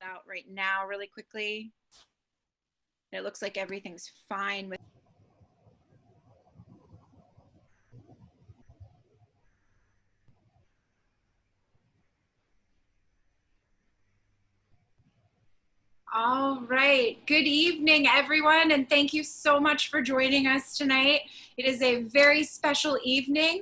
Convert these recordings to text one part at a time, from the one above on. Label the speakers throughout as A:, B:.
A: out right now really quickly. It looks like everything's fine with. All right. Good evening, everyone, and thank you so much for joining us tonight. It is a very special evening.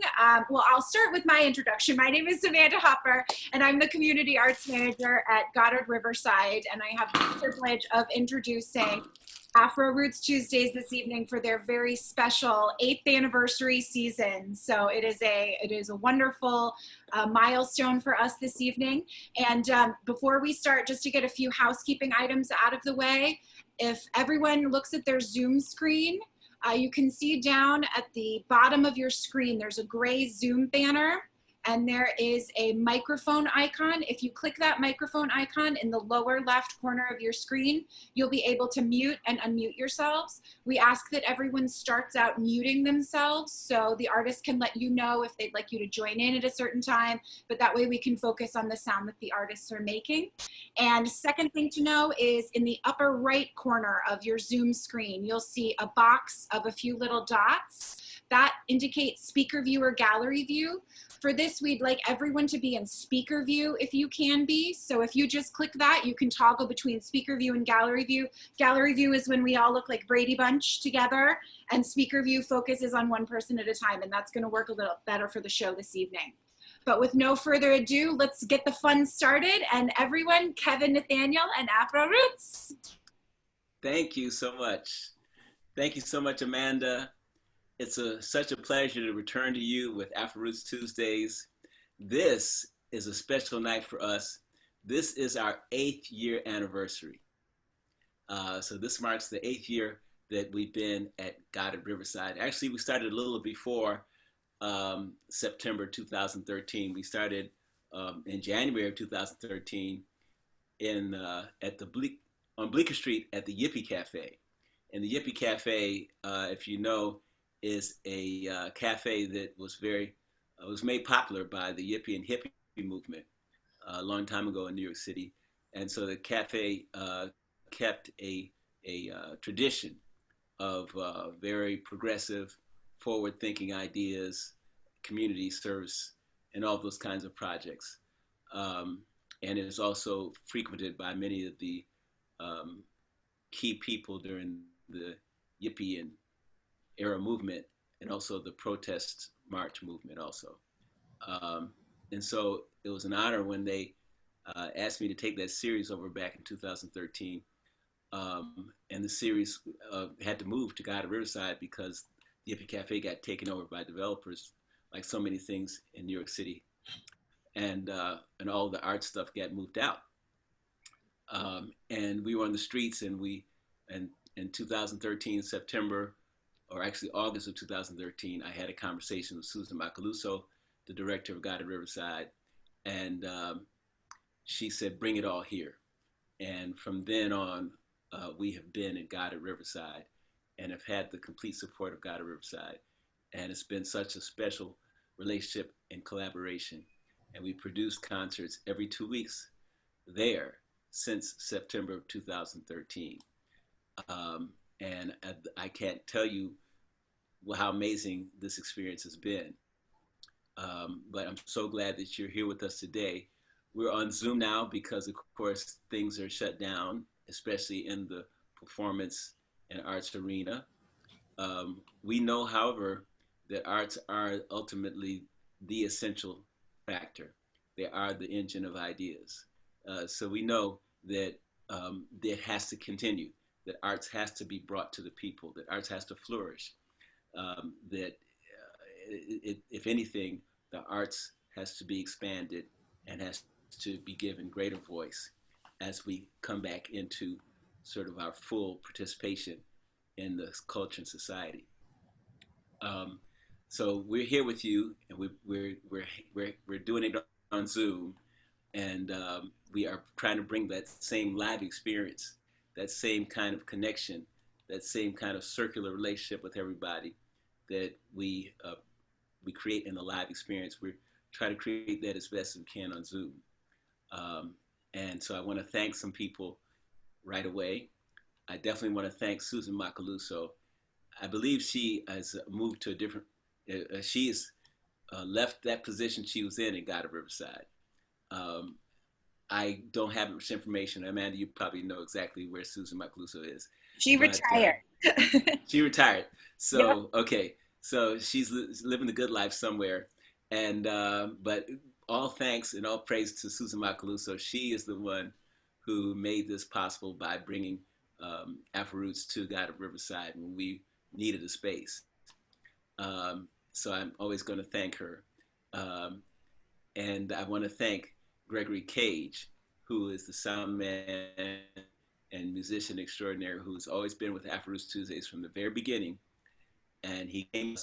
A: Well, I'll start with my introduction. My name is Samia Halaby, and I'm the Community Arts Manager at Goddard Riverside, and I have the privilege of introducing Afro Roots Tuesdays this evening for their very special 8th anniversary season. So it is a wonderful milestone for us this evening. And before we start, just to get a few housekeeping items out of the way, if everyone looks at their Zoom screen, you can see down at the bottom of your screen, there's a gray Zoom banner, and there is a microphone icon. If you click that microphone icon in the lower left corner of your screen, you'll be able to mute and unmute yourselves. We ask that everyone starts out muting themselves so the artist can let you know if they'd like you to join in at a certain time, but that way we can focus on the sound that the artists are making. And second thing to know is in the upper right corner of your Zoom screen, you'll see a box of a few little dots. That indicates speaker view or gallery view. For this, we'd like everyone to be in speaker view if you can be. So if you just click that, you can toggle between speaker view and gallery view. Gallery view is when we all look like Brady Bunch together, and speaker view focuses on one person at a time, and that's gonna work a little better for the show this evening. But with no further ado, let's get the fun started. And everyone, Kevin, Nathaniel, and Afro Roots.
B: Thank you so much. Thank you so much, Amanda. It's such a pleasure to return to you with Afro Roots Tuesdays. This is a special night for us. This is our 8th year anniversary. So this marks the 8th year that we've been at Goddard Riverside. Actually, we started a little before September 2013. We started in January of 2013 on Bleecker Street at the Yippie Cafe. And the Yippie Cafe, if you know, is a cafe that was made popular by the Yippie and Hippie movement a long time ago in New York City. And so the cafe kept a tradition of very progressive, forward-thinking ideas, community service, and all those kinds of projects. And it is also frequented by many of the key people during the Yippie and era movement, and also the protest march movement also. And so it was an honor when they asked me to take that series over back in 2013. And the series had to move to Goddard Riverside because the Yippie Cafe got taken over by developers, like so many things in New York City. And all the art stuff got moved out. And we were on the streets, and in 2013, September, or actually August of 2013, I had a conversation with Susan Macaluso, the director of Goddard Riverside, and she said, bring it all here. And from then on, we have been at Goddard Riverside and have had the complete support of Goddard Riverside. And it's been such a special relationship and collaboration. And we produce concerts every 2 weeks there since September of 2013. And I can't tell you how amazing this experience has been. But I'm so glad that you're here with us today. We're on Zoom now because, of course, things are shut down, especially in the performance and arts arena. We know, however, that arts are ultimately the essential factor. They are the engine of ideas. So we know that it has to continue, that arts has to be brought to the people, that arts has to flourish, if anything, the arts has to be expanded and has to be given greater voice as we come back into sort of our full participation in the culture and society. So we're here with you, and we're doing it on Zoom, and we are trying to bring that same live experience, that same kind of connection, that same kind of circular relationship with everybody that we create in the live experience. We're trying to create that as best as we can on Zoom. And so I want to thank some people right away. I definitely want to thank Susan Macaluso. I believe she has moved to a different, she has left that position she was in God of Riverside. Um, I don't have much information. Amanda, you probably know exactly where Susan Macaluso is,
A: She
B: but
A: retired.
B: she retired.
A: Yep.
B: So okay, so she's living the good life somewhere, and but all thanks and all praise to Susan Macaluso. She is the one who made this possible by bringing Afro Roots to God of Riverside when we needed a space. So I'm always going to thank her. Um, and I want to thank Gregory Cage, who is the sound man and musician extraordinaire who's always been with Afro Roots Tuesdays from the very beginning. And he came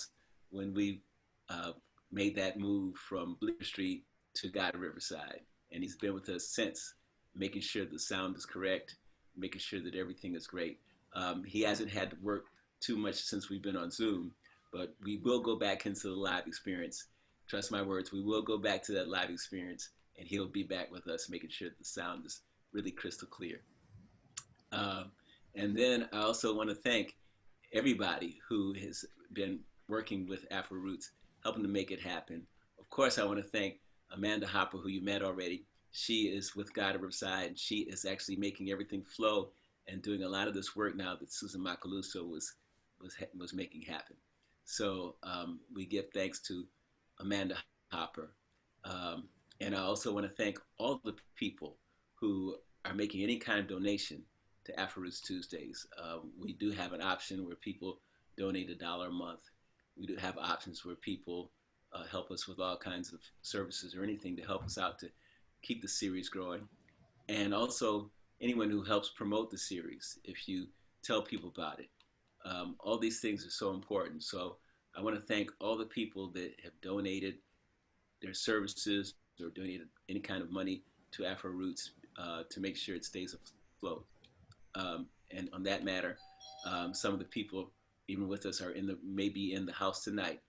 B: when we uh, made that move from Bleecker Street to God Riverside. And he's been with us since, making sure the sound is correct, making sure that everything is great. He hasn't had to work too much since we've been on Zoom, but we will go back into the live experience. Trust my words, we will go back to that live experience, and he'll be back with us, making sure that the sound is really crystal clear. Um, and then I also want to thank everybody who has been working with Afro Roots, helping to make it happen. Of course, I want to thank Amanda Hopper, who you met already. She is with God at Riverside, and she is actually making everything flow and doing a lot of this work now that Susan Macaluso was making happen. So we give thanks to Amanda Hopper. Um, and I also want to thank all the people who are making any kind of donation to Afro Roots Tuesdays. We do have an option where people donate $1 a month. We do have options where people help us with all kinds of services or anything to help us out to keep the series growing. And also, anyone who helps promote the series, if you tell people about it. All these things are so important. So I want to thank all the people that have donated their services or donated any kind of money to Afro Roots to make sure it stays afloat. And on that matter, some of the people even with us are maybe in the house tonight.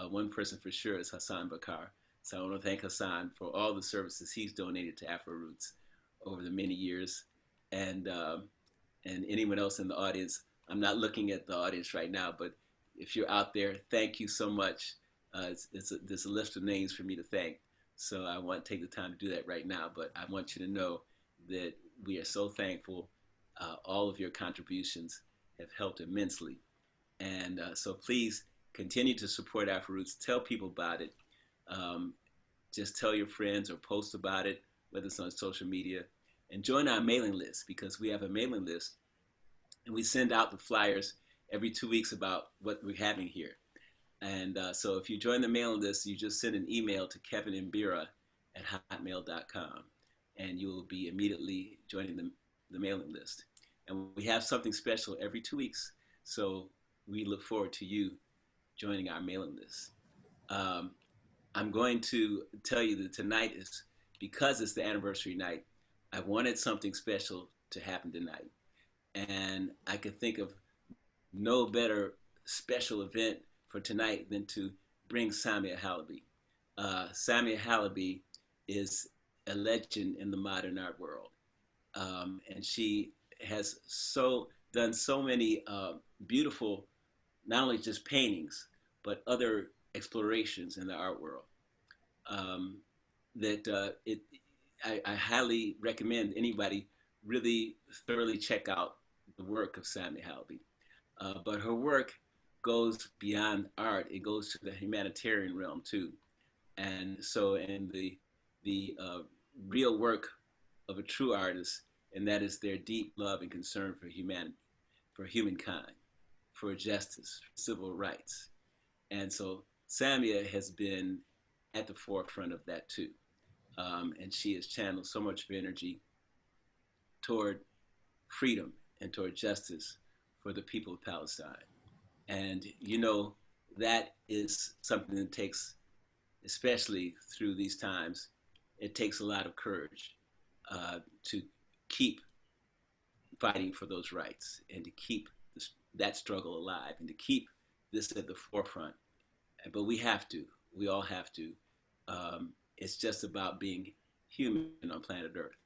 B: One person for sure is Hasan Bakr. So I want to thank Hasan for all the services he's donated to Afro Roots over the many years, and and anyone else in the audience. I'm not looking at the audience right now, but if you're out there, thank you so much. There's a list of names for me to thank, so I want to take the time to do that right now. But I want you to know that we are so thankful. All of your contributions have helped immensely, and so please continue to support Afro Roots. Tell people about it. Um, just tell your friends or post about it, whether it's on social media, and join our mailing list because we have a mailing list and we send out the flyers every 2 weeks about what we're having here. And so if you join the mailing list, you just send an email to kevinandbira@hotmail.com and you will be immediately joining the mailing list. And we have something special every 2 weeks. So we look forward to you joining our mailing list. Um, I'm going to tell you that tonight is, because it's the anniversary night, I wanted something special to happen tonight. And I could think of no better special event for tonight than to bring Samia Halaby. Samia Halaby is a legend in the modern art world. And she has done so many beautiful, not only just paintings, but other explorations in the art world. Um, that I highly recommend anybody really thoroughly check out the work of Samia Halaby. But her work goes beyond art; it goes to the humanitarian realm too. And so, in the real work of a true artist, and that is their deep love and concern for humanity, for humankind, for justice, for civil rights. And so Samia has been at the forefront of that too. And she has channeled so much of energy toward freedom and toward justice for the people of Palestine. And that is something that takes, especially through these times, it takes a lot of courage to keep fighting for those rights and to keep that struggle alive and to keep this at the forefront. But we all have to. It's just about being human on planet Earth.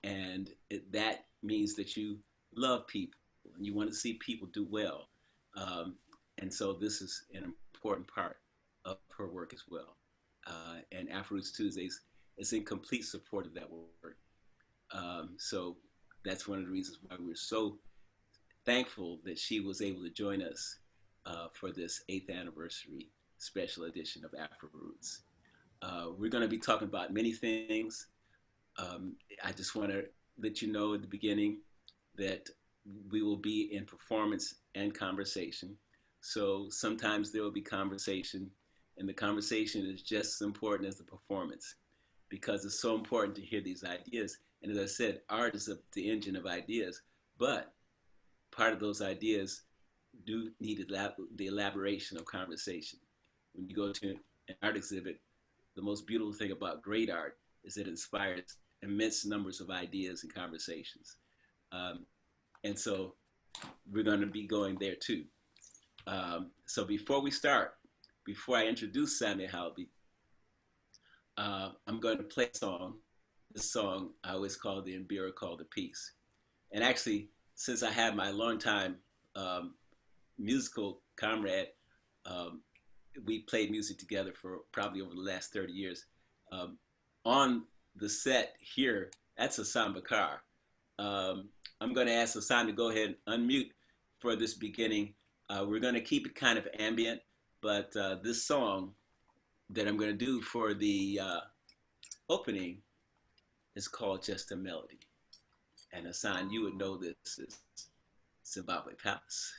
B: and that means that you love people and you want to see people do well. Um, and so this is an important part of her work as well. And Afro Roots Tuesdays is in complete support of that work. So that's one of the reasons why we're so thankful that she was able to join us for this 8th anniversary special edition of Afro Roots. We're going to be talking about many things. I just want to let you know at the beginning that we will be in performance and conversation. So sometimes there will be conversation, and the conversation is just as important as the performance because it's so important to hear these ideas. And as I said, art is the engine of ideas, but part of those ideas do need the elaboration of conversation. When you go to an art exhibit, the most beautiful thing about great art is it inspires immense numbers of ideas and conversations. Um, and so we're going to be going there too. So before we start, before I introduce Samia Halaby, I'm going to play a song. This song I always call the Mbira Call to Peace. And actually, since I have my longtime musical comrade, um, we played music together for probably over the last 30 years. Um, on the set here, that's Hasan Bakr. I'm going to ask Hasan to go ahead and unmute for this beginning. We're going to keep it kind of ambient, but this song that I'm going to do for the opening is called Just a Melody. And Hasan, you would know this is Zimbabwe Palace.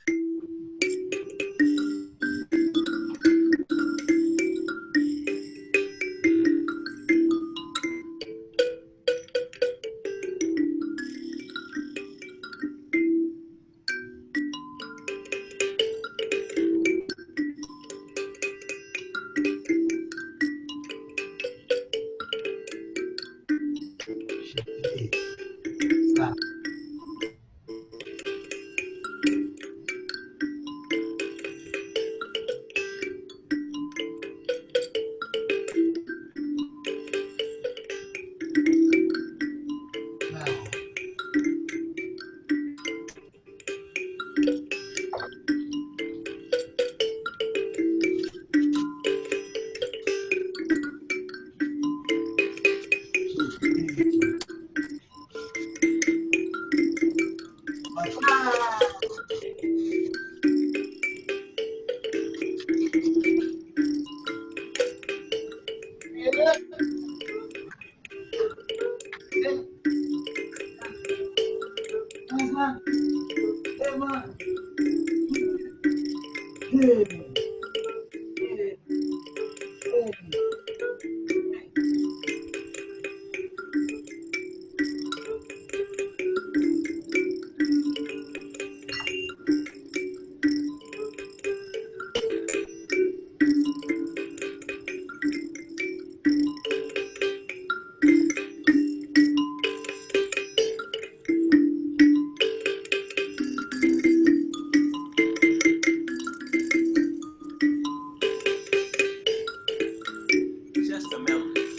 B: Just a melody.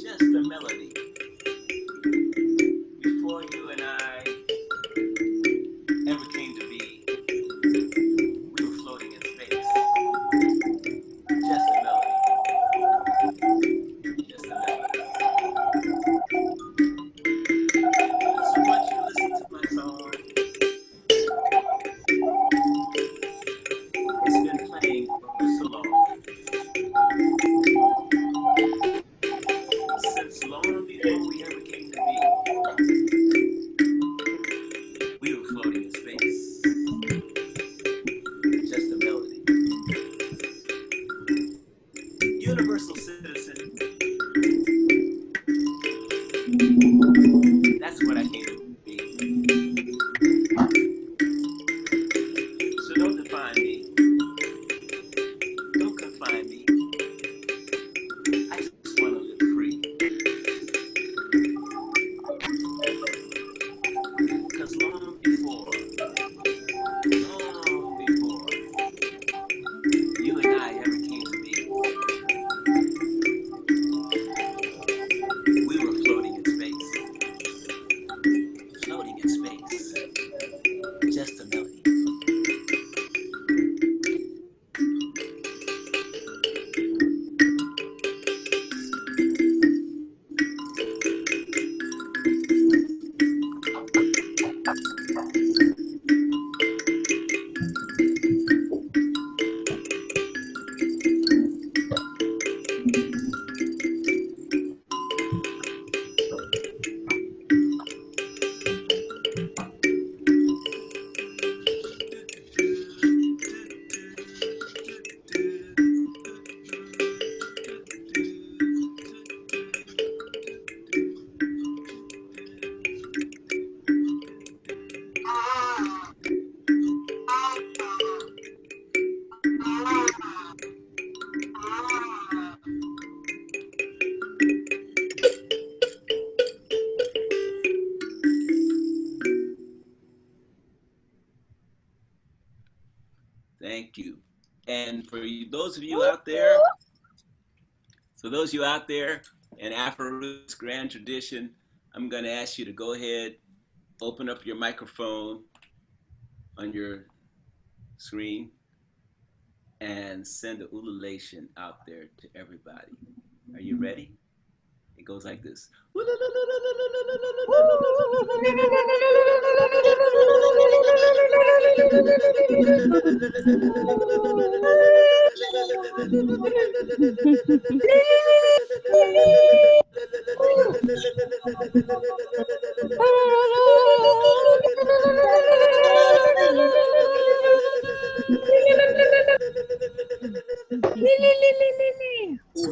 B: Just a melody. Before you and I ever came to be, we were floating in space. Just a melody. Just a melody. So once you listen to my song, it's been playing for so long. Since long before we ever came to be, we were floating in space. Just a melody. Universal citizen. That's what I came to be. So don't define me. Don't confine me. I just want to live free. Because long before you and I ever came to be, And for those of you out there, in Afro Roots Grand Tradition, I'm going to ask you to go ahead, open up your microphone on your screen, and send the ululation out there to everybody. Are you ready? It goes like this.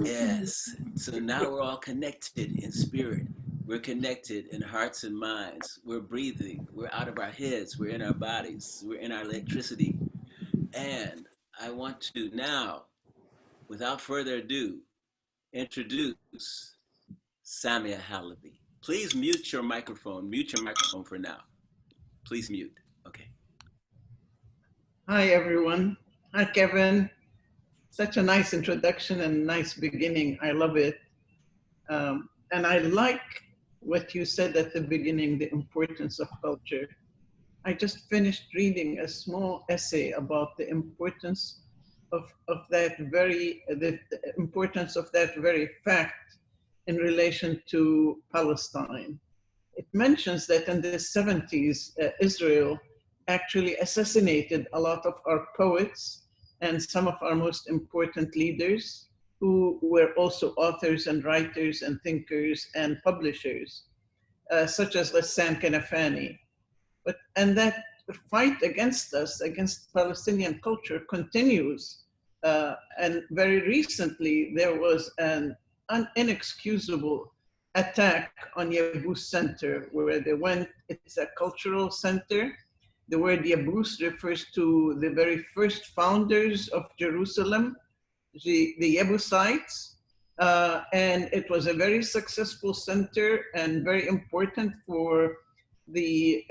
B: Yes. So now we're all connected in spirit. We're connected in hearts and minds. We're breathing. We're out of our heads. We're in our bodies. We're in our electricity. And I want to now, without further ado, introduce Samia Halaby. Please mute your microphone. Mute your microphone for now. Please mute. Okay.
C: Hi, everyone. Hi, Kevin. Such a nice introduction and nice beginning. I love it. And I like what you said at the beginning, the importance of culture. I just finished reading a small essay about the importance of the importance of that very fact in relation to Palestine. It mentions that in the 70s, Israel actually assassinated a lot of our poets and some of our most important leaders who were also authors and writers and thinkers and publishers, such as Hasan. And that fight against us, against Palestinian culture, continues. And very recently, there was an inexcusable attack on Yabus Center, where they went. It's a cultural center. The word Yabus refers to the very first founders of Jerusalem, the Yebusites. And it was a very successful center and very important for the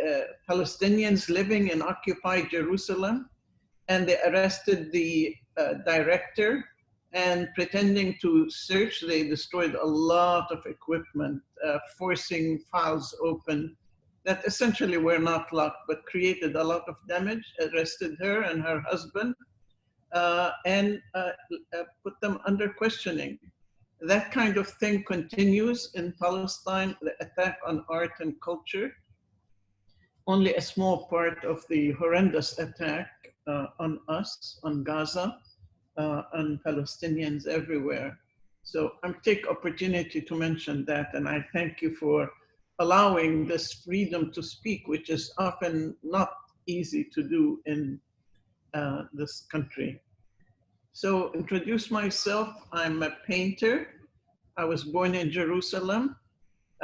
C: Palestinians living in occupied Jerusalem. And they arrested the director, and pretending to search, they destroyed a lot of equipment, forcing files open that essentially were not locked, but created a lot of damage, arrested her and her husband, and put them under questioning. That kind of thing continues in Palestine, the attack on art and culture. Only a small part of the horrendous attack on us, on Gaza, on Palestinians everywhere. So I take opportunity to mention that, and I thank you for allowing this freedom to speak, which is often not easy to do in this country. So introduce myself, I'm a painter. I was born in Jerusalem.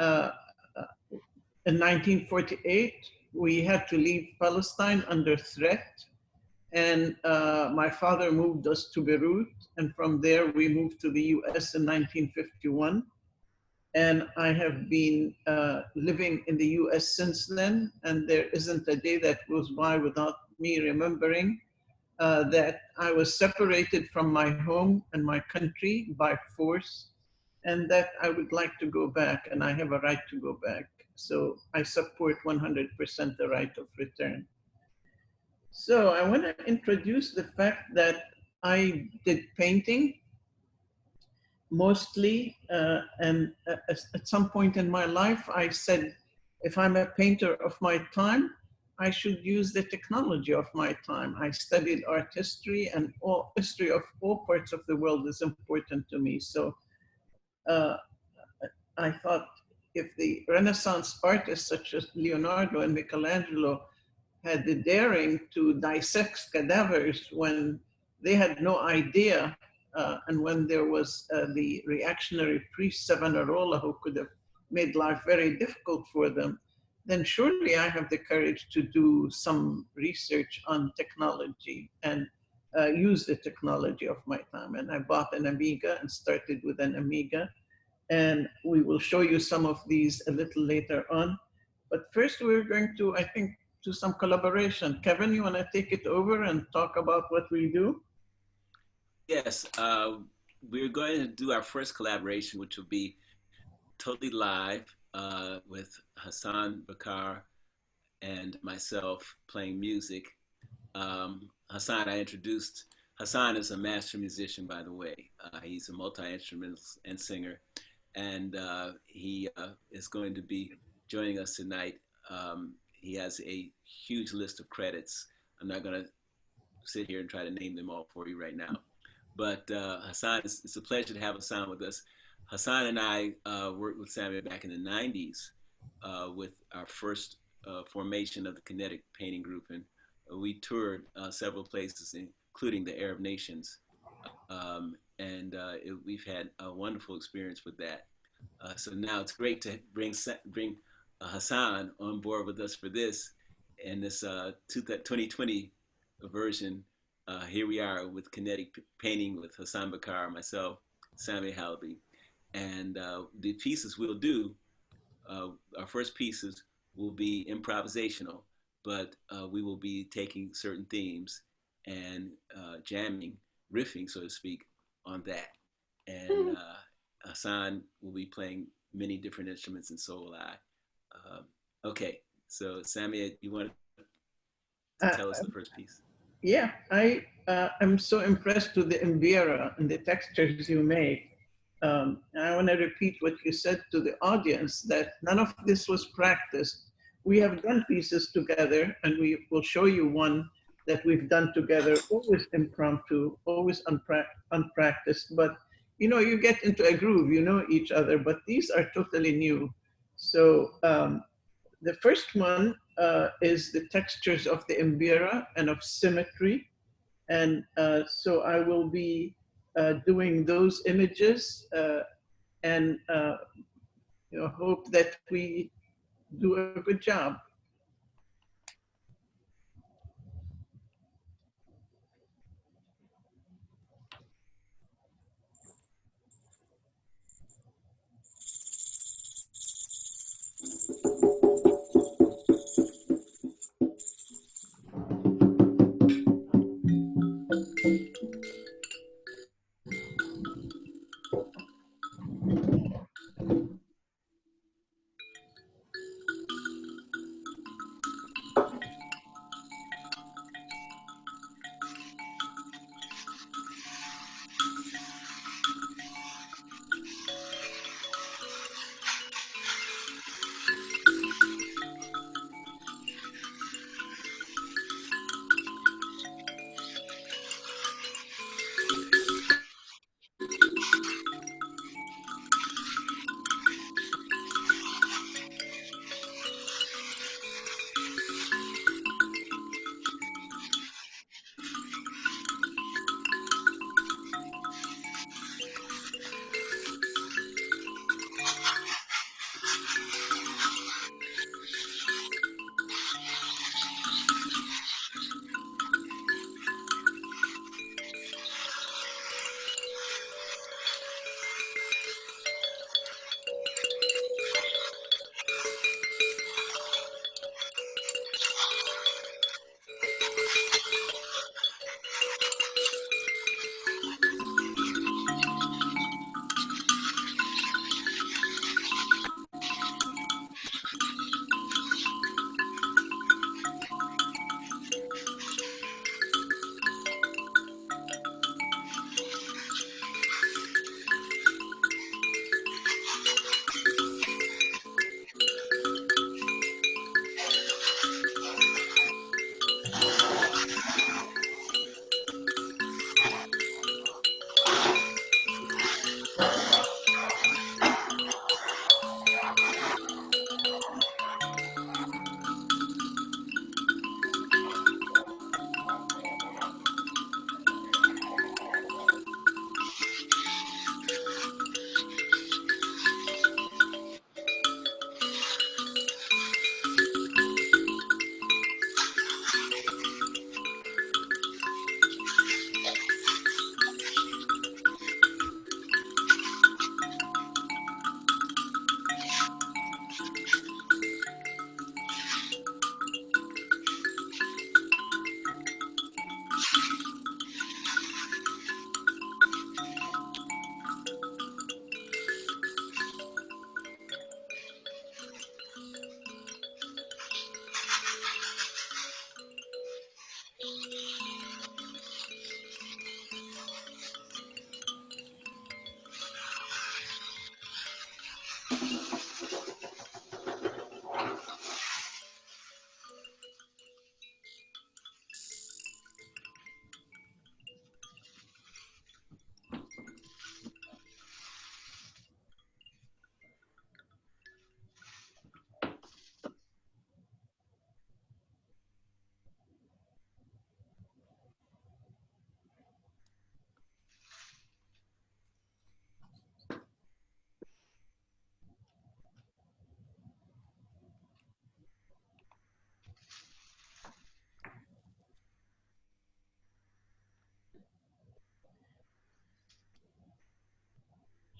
C: In 1948, we had to leave Palestine under threat. And my father moved us to Beirut. And from there, we moved to the US in 1951. And I have been living in the US since then. And there isn't a day that goes by without me remembering that I was separated from my home and my country by force, and that I would like to go back, and I have a right to go back. So I support 100% the right of return. So I want to introduce the fact that I did painting mostly, and at some point in my life, I said, if I'm a painter of my time, I should use the technology of my time. I studied art history, and all history of all parts of the world is important to me. So I thought, if the Renaissance artists such as Leonardo and Michelangelo had the daring to dissect cadavers when they had no idea, and when there was the reactionary priest Savonarola who could have made life very difficult for them, then surely I have the courage to do some research on technology and use the technology of my time. And I bought an Amiga and started with an Amiga. And we will show you some of these a little later on. But first we're going to, I think, do some collaboration. Kevin, you want to take it over and talk about what we do?
B: Yes, we're going to do our first collaboration, which will be totally live with Hasan, Bakr, and myself playing music. Hasan, I introduced. Hasan is a master musician, by the way. He's a multi-instrumentalist and singer, and he is going to be joining us tonight. He has a huge list of credits. I'm not going to sit here and try to name them all for you right now. But Hasan, it's a pleasure to have Hasan with us. Hasan and I worked with Samia back in the 90s with our first formation of the Kinetic painting group. And we toured several places, including the Arab nations. We've had a wonderful experience with that. So now it's great to bring Hasan on board with us for this and this 2020 version. Here we are with Kinetic painting with Hasan Bakr, myself, Samia Halaby, and the pieces we'll do. Our first pieces will be improvisational, but we will be taking certain themes and jamming, riffing, so to speak, on that. And Hasan will be playing many different instruments, and so will I. Okay, so Samia, you want to
C: Uh,
B: tell us the first piece?
C: yeah, I am so impressed with the Imbira and the textures you make. I want to repeat what you said to the audience, that none of this was practiced. We have done pieces together, and we will show you one that we've done together, always impromptu, always unpracticed. But you get into a groove, you know each other, but these are totally new. So the first one is the textures of the Imbira and of symmetry. And so I will be doing those images and hope that we do a good job.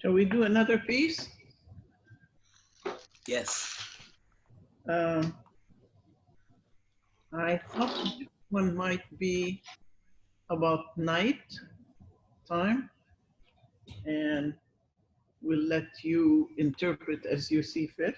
C: Shall we do another piece?
B: Yes.
C: I thought this one might be about night time, and we'll let you interpret as you see fit.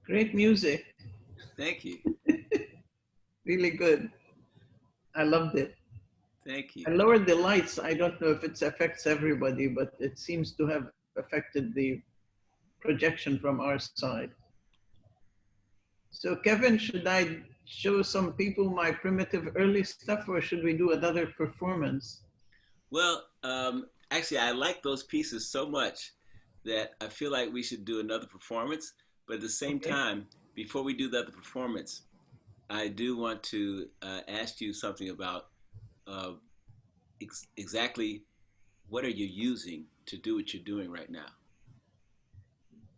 C: Great music.
B: Thank you.
C: Really good. I loved it.
B: Thank you.
C: I lowered the lights. I don't know if it affects everybody, but it seems to have affected the projection from our side. So Kevin, should I show some people my primitive early stuff or should we do another performance?
B: Well, actually, I like those pieces so much that I feel like we should do another performance. But at the same
C: Okay.
B: time, before we do the other performance, I do want to ask you something about uh, exactly what are you using to do what you're doing right now?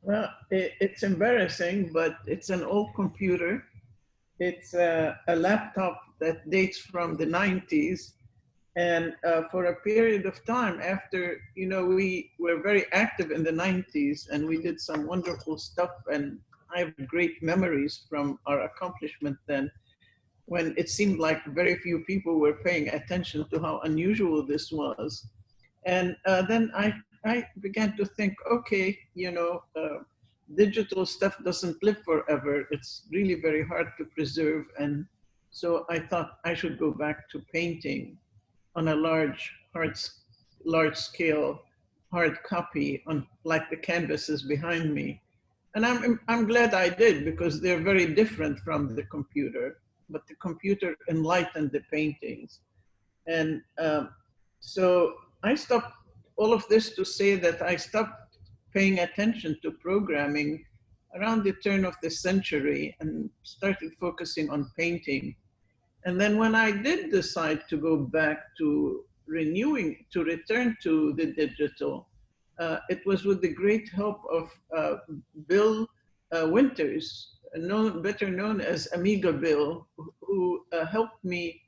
C: Well, it's embarrassing, but it's an old computer. It's a laptop that dates from the 90s. And for a period of time after, we were very active in the 90s and we did some wonderful stuff. And I have great memories from our accomplishment then when it seemed like very few people were paying attention to how unusual this was. And then I began to think, okay, digital stuff doesn't live forever. It's really very hard to preserve. And so I thought I should go back to painting on a large scale hard copy on like the canvases behind me. And I'm glad I did because they're very different from the computer, but the computer enlightened the paintings. And so I stopped all of this to say that I stopped paying attention to programming around the turn of the century and started focusing on painting. And then when I did decide to go back to return to the digital, it was with the great help of Bill Winters, better known as Amiga Bill, who helped me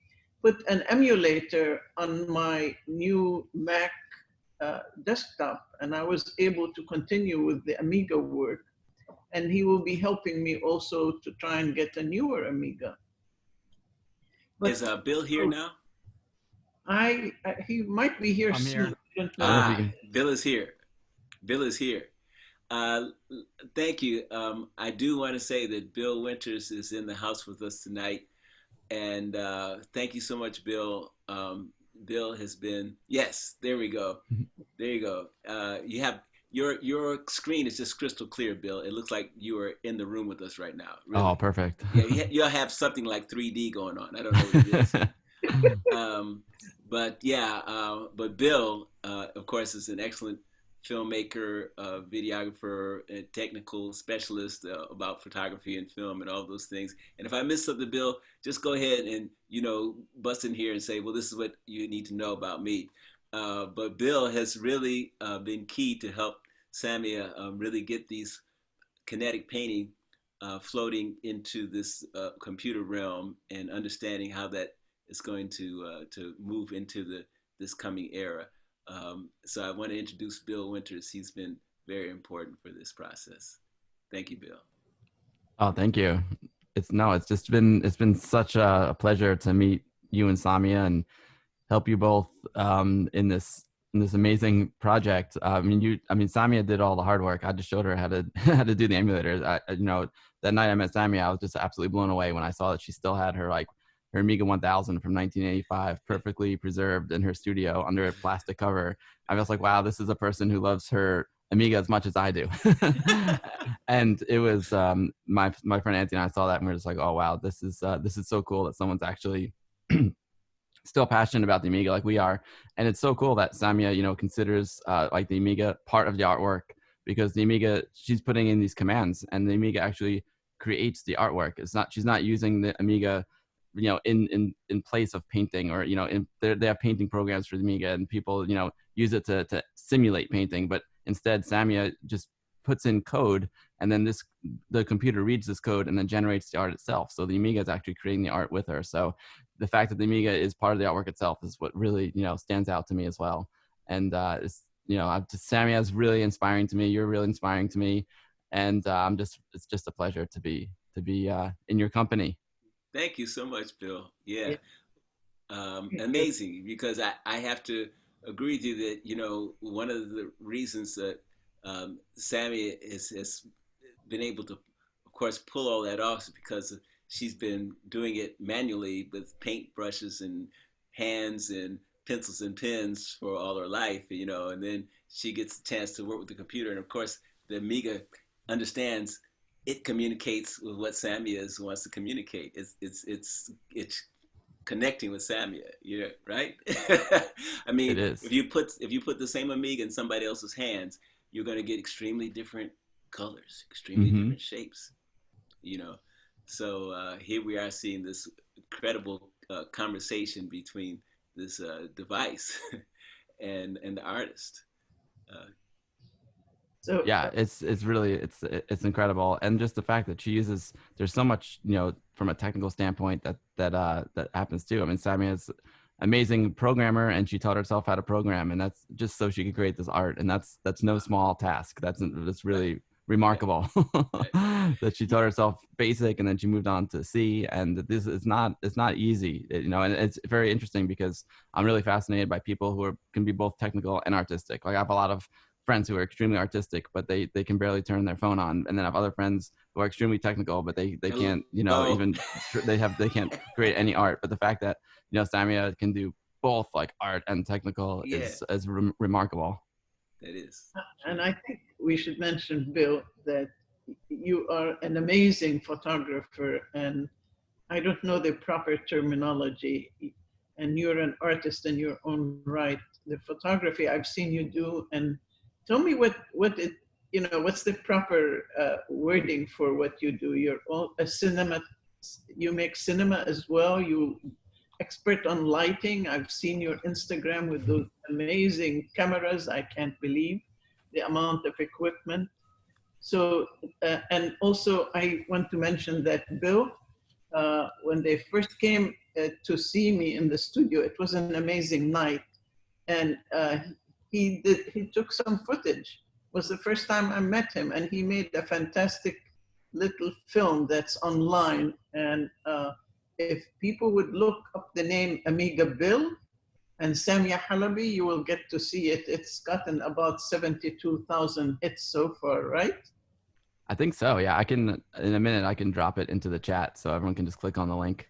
C: put an emulator on my new Mac desktop, and I was able to continue with the Amiga work. And he will be helping me also to try and get a newer Amiga.
B: Is
C: But
B: Bill here now?
C: he might be here
D: I'm
C: soon.
D: here.
C: I don't
D: I don't know if you
C: know.
D: can.
B: Bill is here. Bill is here. Uh, Thank you. I do want to say that Bill Winters is in the house with us tonight. And thank you so much, Bill. Bill has been, yes, there we go. There you go. You have your screen is just crystal clear, Bill. It looks like you are in the room with us right now. Really.
D: Oh, perfect.
B: Yeah, you'll have something like 3D going on. I don't know what it is. But yeah, but Bill, of course, is an excellent filmmaker, videographer, and technical specialist about photography and film and all those things. And if I miss something, Bill, just go ahead and bust in here and say, well, this is what you need to know about me. But Bill has really been key to help Samia really get these kinetic painting floating into this computer realm and understanding how that is going to move into this coming era. So I want to introduce Bill Winters. He's been very important for this process. Thank you, Bill.
D: Oh, thank you. It's been such a pleasure to meet you and Samia and help you both in this amazing project. Samia did all the hard work. I just showed her how to how to do the emulators. That night I met Samia, I was just absolutely blown away when I saw that she still had her Amiga 1000 from 1985 perfectly preserved in her studio under a plastic cover. I was like, wow, this is a person who loves her Amiga as much as I do. And it was my friend Anthony and I saw that and we were just like, oh wow, this is so cool that someone's actually still passionate about the Amiga like we are. And it's so cool that Samia, considers the Amiga part of the artwork, because the Amiga, she's putting in these commands and the Amiga actually creates the artwork. She's not using the Amiga, in place of painting, or, they have painting programs for the Amiga and people, use it to simulate painting. But instead, Samia just puts in code, and then the computer reads this code and then generates the art itself. So the Amiga is actually creating the art with her. So the fact that the Amiga is part of the artwork itself is what really, stands out to me as well. And Samia is really inspiring to me. You're really inspiring to me, and it's just a pleasure to be in your company.
B: Thank you so much, Bill. Yeah, amazing. Because I have to agree with you that one of the reasons that Sammy has been able to, of course, pull all that off because she's been doing it manually with paint brushes and hands and pencils and pens for all her life, and then she gets a chance to work with the computer. And of course, the Amiga understands it communicates with what Samia wants to communicate. It's connecting with Samia, right? I mean,
D: It is.
B: if you put the same Amiga in somebody else's hands, you're going to get extremely different colors, extremely different shapes, So here we are seeing this incredible conversation between this device and the artist.
C: So
D: Yeah, it's really it's incredible, and just the fact that she uses, there's so much from a technical standpoint that happens too. I mean, Samia is amazing programmer, and she taught herself how to program, and that's just so she could create this art, and that's no small task. That's really remarkable. That she taught herself basic, and then she moved on to C, and this is it's not easy, and it's very interesting because I'm really fascinated by people who can be both technical and artistic. Like, I have a lot of friends who are extremely artistic, but they can barely turn their phone on, and then I have other friends who are extremely technical, but they can't even they can't create any art. But the fact that Samia can do both, like, art and technical, is remarkable.
B: That is.
C: And I think we should mention, Bill, that you are an amazing photographer, and I don't know the proper terminology, and you're an artist in your own right. The photography I've seen you do, and tell me what's the proper wording for what you do. You're a cinema, you make cinema as well. You expert on lighting. I've seen your Instagram with those amazing cameras. I can't believe the amount of equipment. So, and also I want to mention that Bill, when they first came to see me in the studio, it was an amazing night. And he took some footage. It was the first time I met him, and he made a fantastic little film that's online. And if people would look up the name Amiga Bill and Samia Halaby, you will get to see it. It's gotten about 72,000 hits so far, right?
D: I think so. Yeah, in a minute I can drop it into the chat so everyone can just click on the link.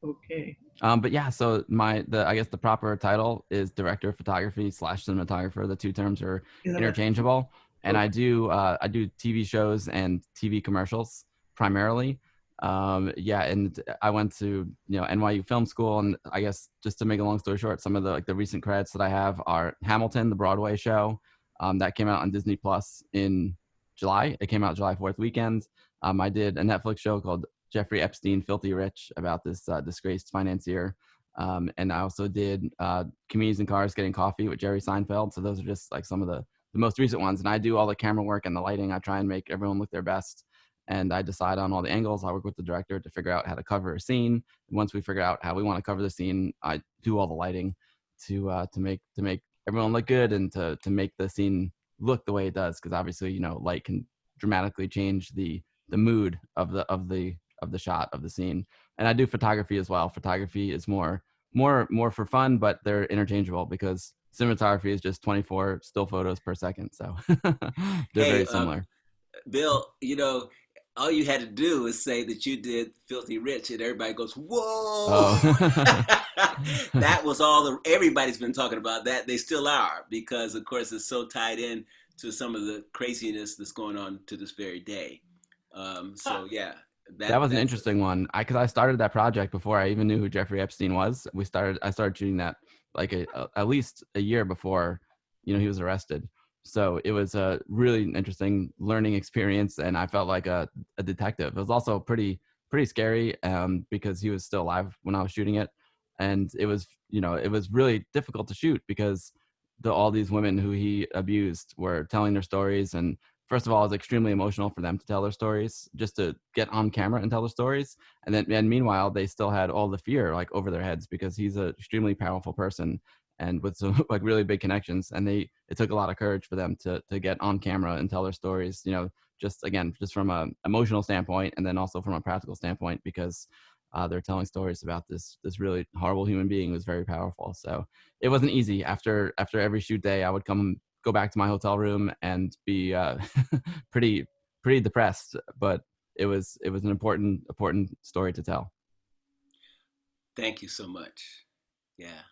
C: Okay.
D: But yeah, so I guess the proper title is director of photography / cinematographer. The two terms are interchangeable. And I do TV shows and TV commercials primarily. And I went to NYU Film School, and I guess just to make a long story short, some of the recent credits that I have are Hamilton, the Broadway show, that came out on Disney Plus in July. It came out July 4th weekend. I did a Netflix show called Jeffrey Epstein, Filthy Rich, about this disgraced financier. And I also did Comedians in Cars Getting Coffee with Jerry Seinfeld. So those are just like some of the most recent ones. And I do all the camera work and the lighting. I try and make everyone look their best. And I decide on all the angles. I work with the director to figure out how to cover a scene. And once we figure out how we want to cover the scene, I do all the lighting to make everyone look good and to make the scene look the way it does. Because obviously, light can dramatically change the mood of the shot of the scene. And I do photography as well. Photography is more for fun, but they're interchangeable because cinematography is just 24 still photos per second. So they're very similar.
B: Bill, all you had to do was say that you did Filthy Rich, and everybody goes, "Whoa!" Oh. That was everybody's been talking about that. They still are, because of course it's so tied in to some of the craziness that's going on to this very day. So yeah.
D: That was an interesting one. Because I started that project before I even knew who Jeffrey Epstein was. I started shooting that like at least a year before, he was arrested. So it was a really interesting learning experience, and I felt like a detective. It was also pretty scary because he was still alive when I was shooting it, and it was really difficult to shoot because all these women who he abused were telling their stories. And first of all, it was extremely emotional for them to tell their stories, just to get on camera and tell their stories. And meanwhile, they still had all the fear like over their heads because he's an extremely powerful person and with some like really big connections. And it took a lot of courage for them to get on camera and tell their stories, just from an emotional standpoint, and then also from a practical standpoint, because they're telling stories about this really horrible human being who's very powerful. So it wasn't easy. After every shoot day, I would go back to my hotel room and be pretty depressed. But it was an important story to tell.
B: Thank you so much. Yeah.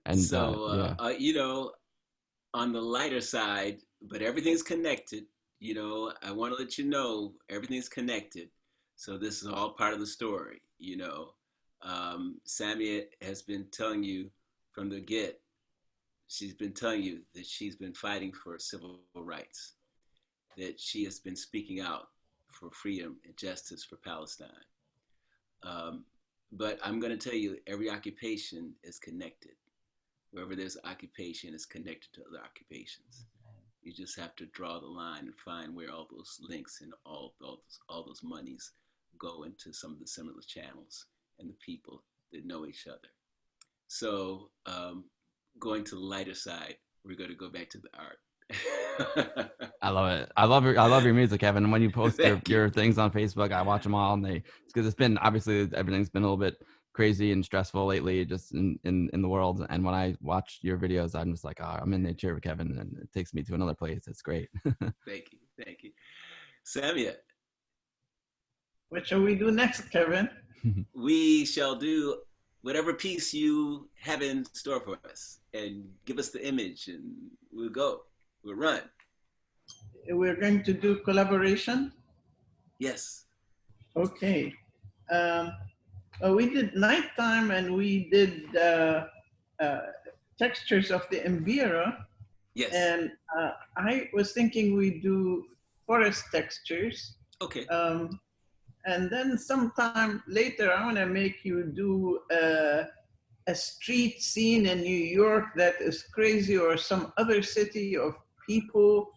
D: And
B: so, you know, on the lighter side, but everything's connected. You know, I want to let you know everything's connected. So this is all part of the story. You know, Samia has been telling you from the get. She's been telling you that she's been fighting for civil rights, that she has been speaking out for freedom and justice for Palestine. But I'm going to tell you, every occupation is connected. Wherever there's occupation, is connected to other occupations. You just have to draw the line and find where all those links and all those monies go into some of the similar channels and the people that know each other. So going to the lighter side, we're going to go back to the art.
D: I love it. I love your music, Kevin. And when you post your things on Facebook, I watch them all, and it's because it's been, obviously everything's been a little bit crazy and stressful lately, just in the world. And when I watch your videos, I'm just like, oh, I'm in nature with Kevin, and it takes me to another place. It's great.
B: Thank you, Samia.
C: What shall we do next, Kevin?
B: We shall do whatever piece you have in store for us, and give us the image, and we'll run.
C: We're going to do collaboration?
B: Yes.
C: Okay. We did nighttime, and we did textures of the Mbira.
B: Yes.
C: And I was thinking we do forest textures.
B: Okay.
C: And then sometime later, I want to make you do a street scene in New York that is crazy, or some other city of people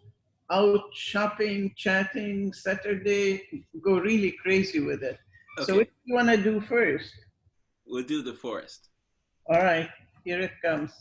C: out shopping, chatting, Saturday, go really crazy with it. Okay. So what do you want to do first?
B: We'll do the forest.
C: All right, here it comes.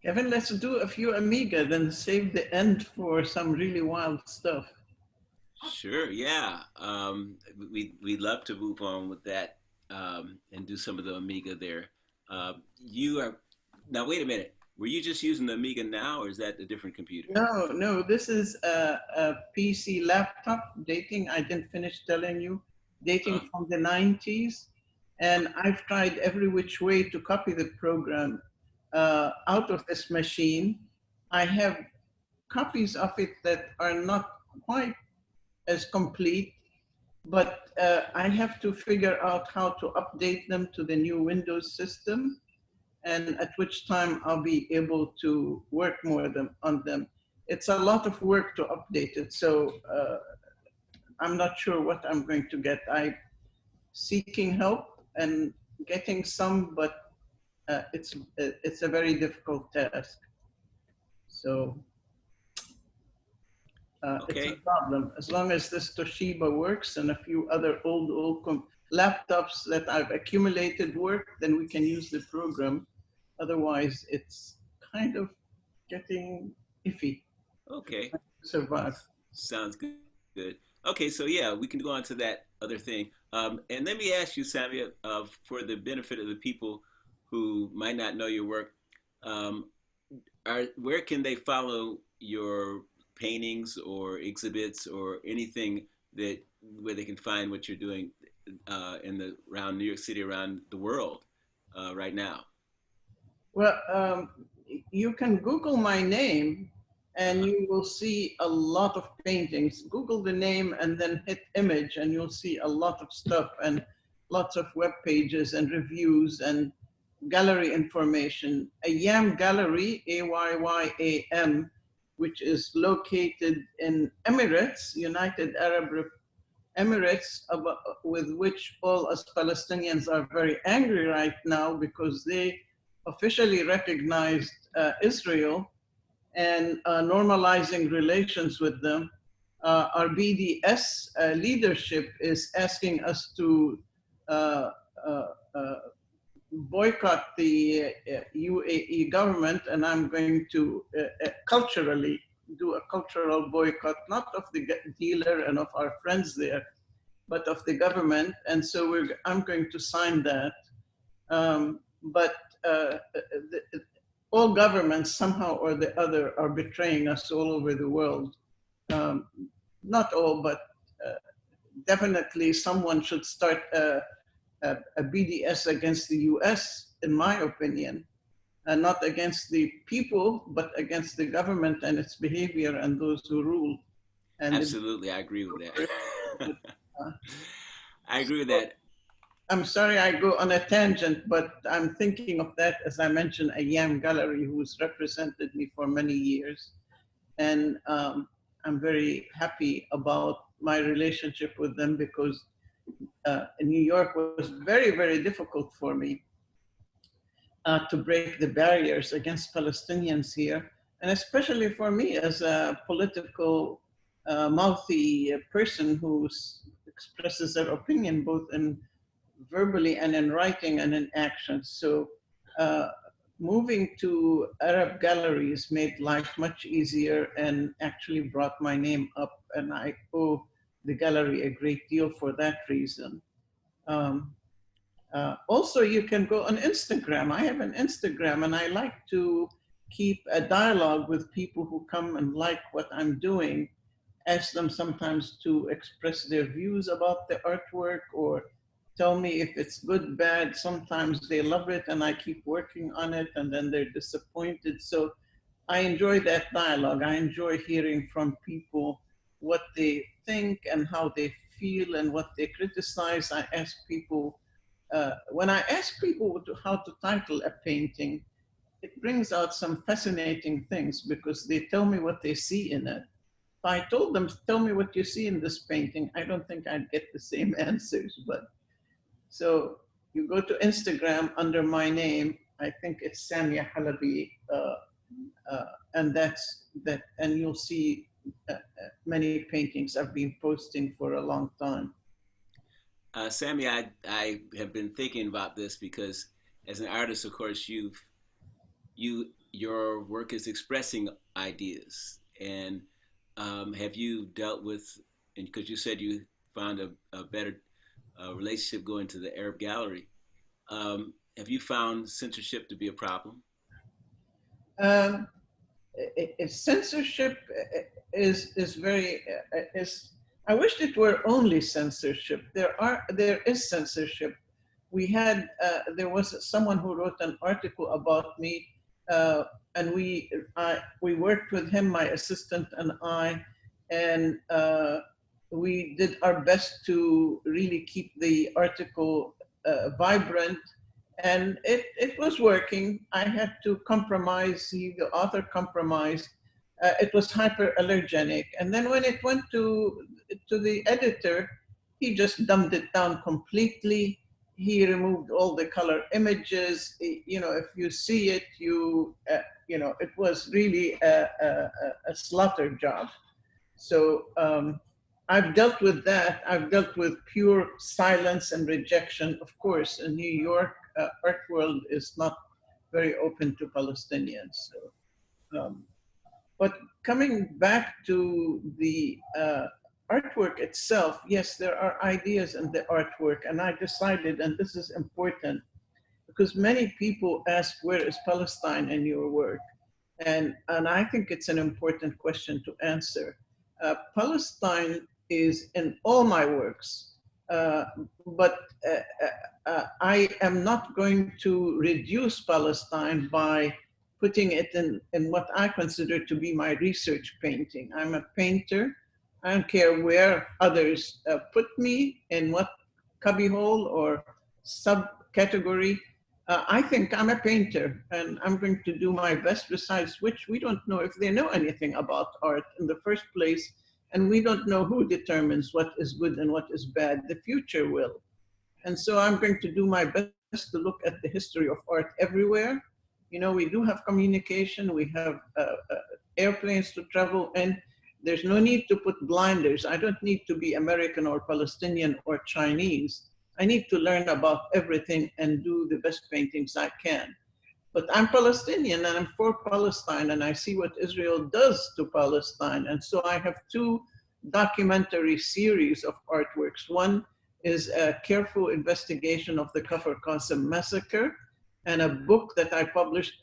C: Kevin, let's do a few Amiga, then save the end for some really wild stuff.
B: Sure, yeah. We'd love to move on with that and do some of the Amiga there. You are now. Wait a minute. Were you just using the Amiga now, or is that a different computer?
C: No, this is a PC laptop dating, I didn't finish telling you, dating from the 90s. And I've tried every which way to copy the program out of this machine. I have copies of it that are not quite as complete, but I have to figure out how to update them to the new Windows system, and at which time I'll be able to work more on them. It's a lot of work to update it, so I'm not sure what I'm going to get. I'm seeking help and getting some, but it's a very difficult task. So it's a
B: Okay.
C: problem. As long as this Toshiba works and a few other old laptops that I've accumulated work, then we can use the program. Otherwise, it's kind of getting iffy.
B: Okay.
C: Survive.
B: Sounds good. Good. Okay, so yeah, we can go on to that other thing. And let me ask you, Samia, for the benefit of the people who might not know your work, where can they follow your paintings or exhibits or anything that where they can find what you're doing around New York City, around the world right now?
C: Well, you can Google my name and
B: Uh-huh.
C: you will see a lot of paintings. Google the name and then hit image and you'll see a lot of stuff and lots of web pages and reviews and gallery information. A YAM gallery, AYYAM, which is located in Emirates, United Arab Emirates, with which all us Palestinians are very angry right now because they officially recognized Israel and normalizing relations with them. Our BDS leadership is asking us to uh, uh, uh, boycott the UAE government, and I'm going to culturally do a cultural boycott, not of the dealer and of our friends there, but of the government. And so I'm going to sign that. But all governments somehow or the other are betraying us all over the world. Um, Not all, but definitely someone should start a BDS against the US, in my opinion, and not against the people, but against the government and its behavior and those who rule. And
B: Absolutely, I agree with that.
C: uh,
B: I agree with that.
C: I'm sorry I go on a tangent, but I'm thinking of that, as I mentioned, a Yam Gallery who's represented me for many years. And I'm very happy about my relationship with them because New York was very, very difficult for me to break the barriers against Palestinians here. And especially for me as a political mouthy person who expresses their opinion both in verbally and in writing and in action. So uh, moving to Arab galleries made life much easier and actually brought my name up, and I owe the gallery a great deal for that reason. Um, Also, you can go on Instagram. I have an Instagram, and I like to keep a dialogue with people who come and like what I'm doing. Ask them sometimes to express their views about the artwork or tell me if it's good, bad. Sometimes they love it and I keep working on it and then they're disappointed. So I enjoy that dialogue. I enjoy hearing from people what they think and how they feel and what they criticize. I ask people, when I ask people how to title a painting, it brings out some fascinating things because they tell me what they see in it. If I told them, tell me what you see in this painting, I don't think I'd get the same answers. But so you go to Instagram under my name, I think it's Samia Halaby, and that's that, and you'll see many paintings I've been posting for a long time.
B: Sammy, I have been thinking about this because as an artist, of course, your work is expressing ideas. And have you dealt with, and because you said you found a better relationship going to the Arab Gallery, have you found censorship to be a problem?
C: Um, Censorship is very is. I wish it were only censorship. There is censorship. We had there was someone who wrote an article about me, uh, and we worked with him, my assistant and I, and we did our best to really keep the article vibrant, and it was working. I had to compromise. The author compromised. It was hyperallergenic, and then when it went to the editor, he just dumbed it down completely. He removed all the color images. You know, if you see it, you know, it was really a slaughter job. So I've dealt with that. I've dealt with pure silence and rejection. Of course, in New York, art world is not very open to Palestinians. So, but coming back to the artwork itself, yes, there are ideas in the artwork, and I decided, and this is important, because many people ask, where is Palestine in your work? And I think it's an important question to answer. Palestine is in all my works, but I am not going to reduce Palestine by putting it in what I consider to be my research painting. I'm a painter. I don't care where others put me, in what cubbyhole or subcategory. I think I'm a painter and I'm going to do my best, besides which we don't know if they know anything about art in the first place, and we don't know who determines what is good and what is bad. The future will. And so I'm going to do my best to look at the history of art everywhere. You know, we do have communication, we have airplanes to travel in. There's no need to put blinders. I don't need to be American or Palestinian or Chinese. I need to learn about everything and do the best paintings I can. But I'm Palestinian and I'm for Palestine, and I see what Israel does to Palestine. And so I have two documentary series of artworks. One is a careful investigation of the Kafr Qasim massacre, and a book that I published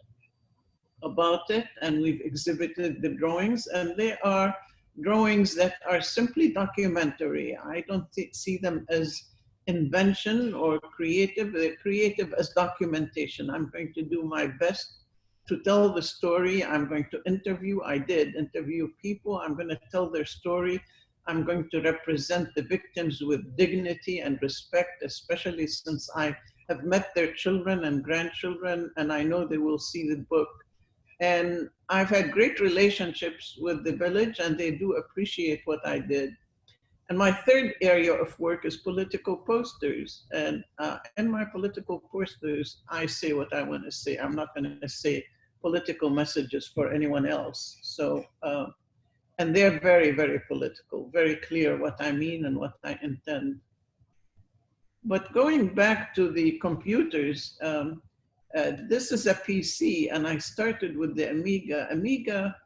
C: about it, and we've exhibited the drawings, and they are drawings that are simply documentary. I don't see them as invention or creative. They're creative as documentation. I'm going to do my best to tell the story. I'm going to interview. I did interview people. I'm going to tell their story. I'm going to represent the victims with dignity and respect, especially since I have met their children and grandchildren, and I know they will see the book. And I've had great relationships with the village, and they do appreciate what I did. And my third area of work is political posters. And in my political posters, I say what I want to say. I'm not going to say political messages for anyone else. So, and they're very, very political, very clear what I mean and what I intend. But going back to the computers, this is a PC, and I started with the Amiga. Amiga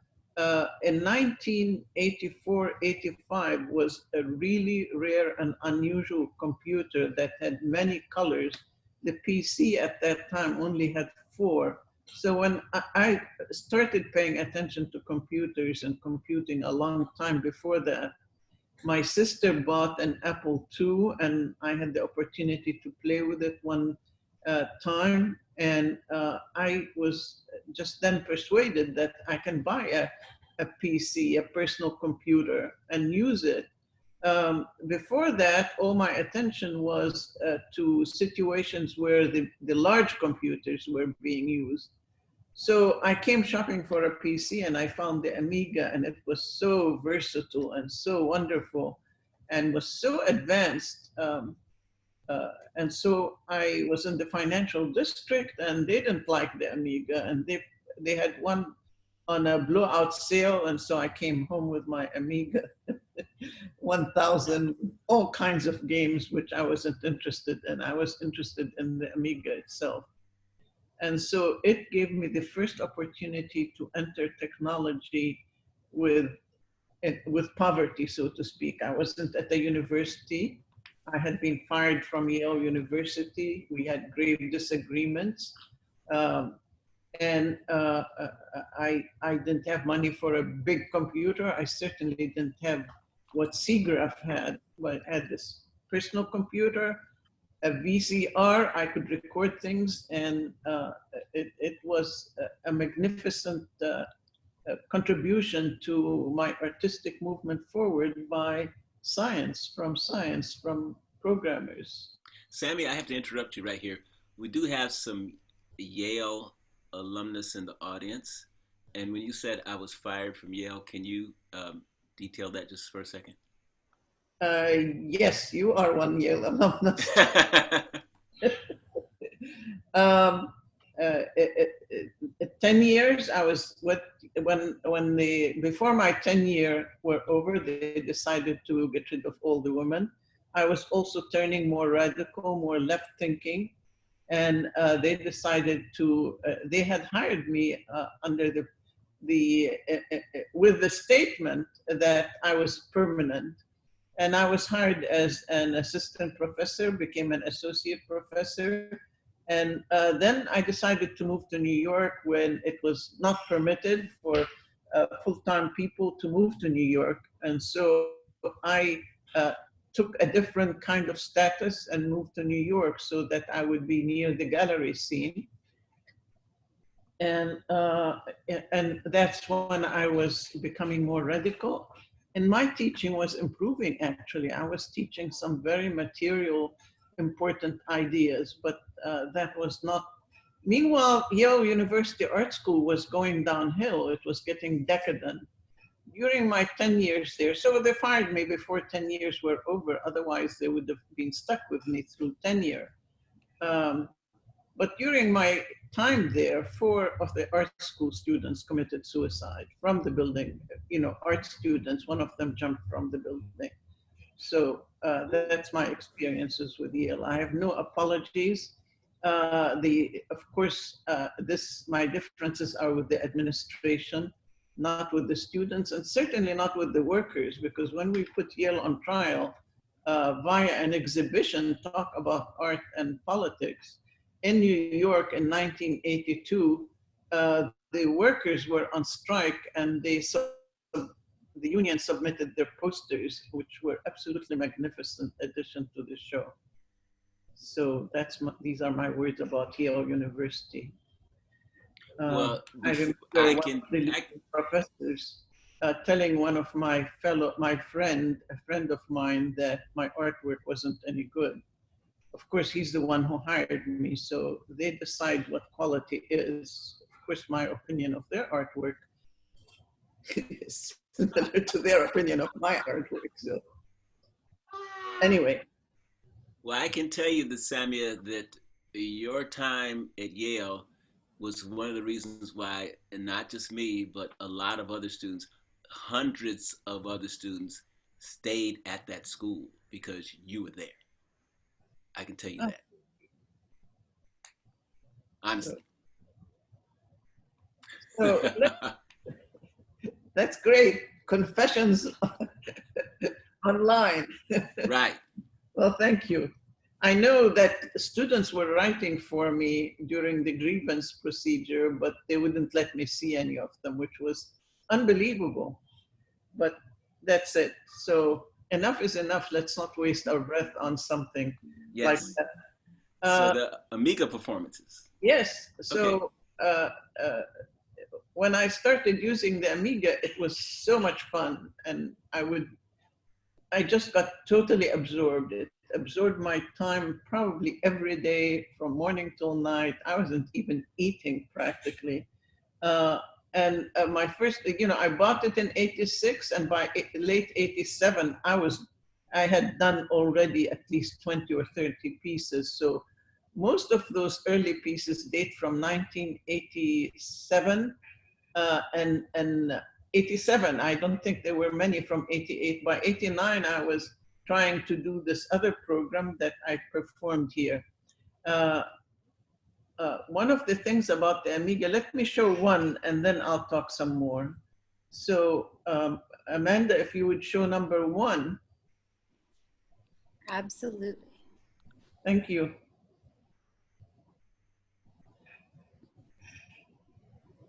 C: in 1984-85 was a really rare and unusual computer that had many colors. The PC at that time only had 4. So when I started paying attention to computers and computing a long time before that, my sister bought an Apple II, and I had the opportunity to play with it one time. And I was just then persuaded that I can buy a PC, a personal computer, and use it. Before that, all my attention was to situations where the large computers were being used. So I came shopping for a PC, and I found the Amiga, and it was so versatile and so wonderful and was so advanced. And so I was in the financial district, and they didn't like the Amiga, and they had one on a blowout sale, and so I came home with my Amiga 1000, all kinds of games which I wasn't interested in. I was interested in the Amiga itself. And so it gave me the first opportunity to enter technology with poverty, so to speak. I wasn't at the university. I had been fired from Yale University. We had grave disagreements. And I didn't have money for a big computer. I certainly didn't have what Seagraph had, but I had this personal computer, a VCR. I could record things, and it was a magnificent contribution to my artistic movement forward by science, from programmers.
B: Sammy, I have to interrupt you right here. We do have some Yale alumnus in the audience. And when you said I was fired from Yale, can you detail that just for a second?
C: Yes, you are one Yale alumnus. 10 years, I was before my 10 year were over, they decided to get rid of all the women. I was also turning more radical, more left thinking. And they decided to, they had hired me under with the statement that I was permanent. And I was hired as an assistant professor, became an associate professor. And then I decided to move to New York when it was not permitted for full-time people to move to New York. And so I took a different kind of status and moved to New York so that I would be near the gallery scene. And that's when I was becoming more radical. And my teaching was improving, actually. I was teaching some very material, important ideas, but that was not. Meanwhile, Yale University Art School was going downhill. It was getting decadent. During my 10 years there, so they fired me before 10 years were over. Otherwise, they would have been stuck with me through tenure. But during my time there, 4 of the art school students committed suicide from the building. You know, art students, one of them jumped from the building. So that's my experiences with Yale. I have no apologies. Of course, my differences are with the administration, not with the students, and certainly not with the workers, because when we put Yale on trial via an exhibition, talk about art and politics, in New York in 1982, the workers were on strike, and the union submitted their posters, which were absolutely magnificent addition to the show. So these are my words about Yale University.
B: Well,
C: I remember
B: I
C: one
B: can,
C: of the professors telling a friend of mine, that my artwork wasn't any good. Of course, he's the one who hired me, so they decide what quality is. Of course, my opinion of their artwork is similar to their opinion of my artwork. So anyway.
B: well, I can tell you, that Samia, that your time at Yale was one of the reasons why, and not just me, but a lot of other students, hundreds of other students stayed at that school because you were there. I can tell you that. Honestly.
C: So that's great. Confessions online.
B: Right.
C: Well, thank you. I know that students were writing for me during the grievance procedure, but they wouldn't let me see any of them, which was unbelievable. But that's it. So enough is enough. Let's not waste our breath on something like
B: Yes.
C: that.
B: So the Amiga performances.
C: Yes. So
B: Okay.
C: when I started using the Amiga, it was so much fun, and I just got totally absorbed. It absorbed my time probably every day from morning till night. I wasn't even eating practically. And my first, I bought it in '86, and by late '87, I had done already at least 20 or 30 pieces. So most of those early pieces date from 1987 and 87. I don't think there were many from 88. By 89, I was trying to do this other program that I performed here. One of the things about the Amiga, let me show one and then I'll talk some more. So Amanda, if you would show number 1.
A: Absolutely.
C: Thank you.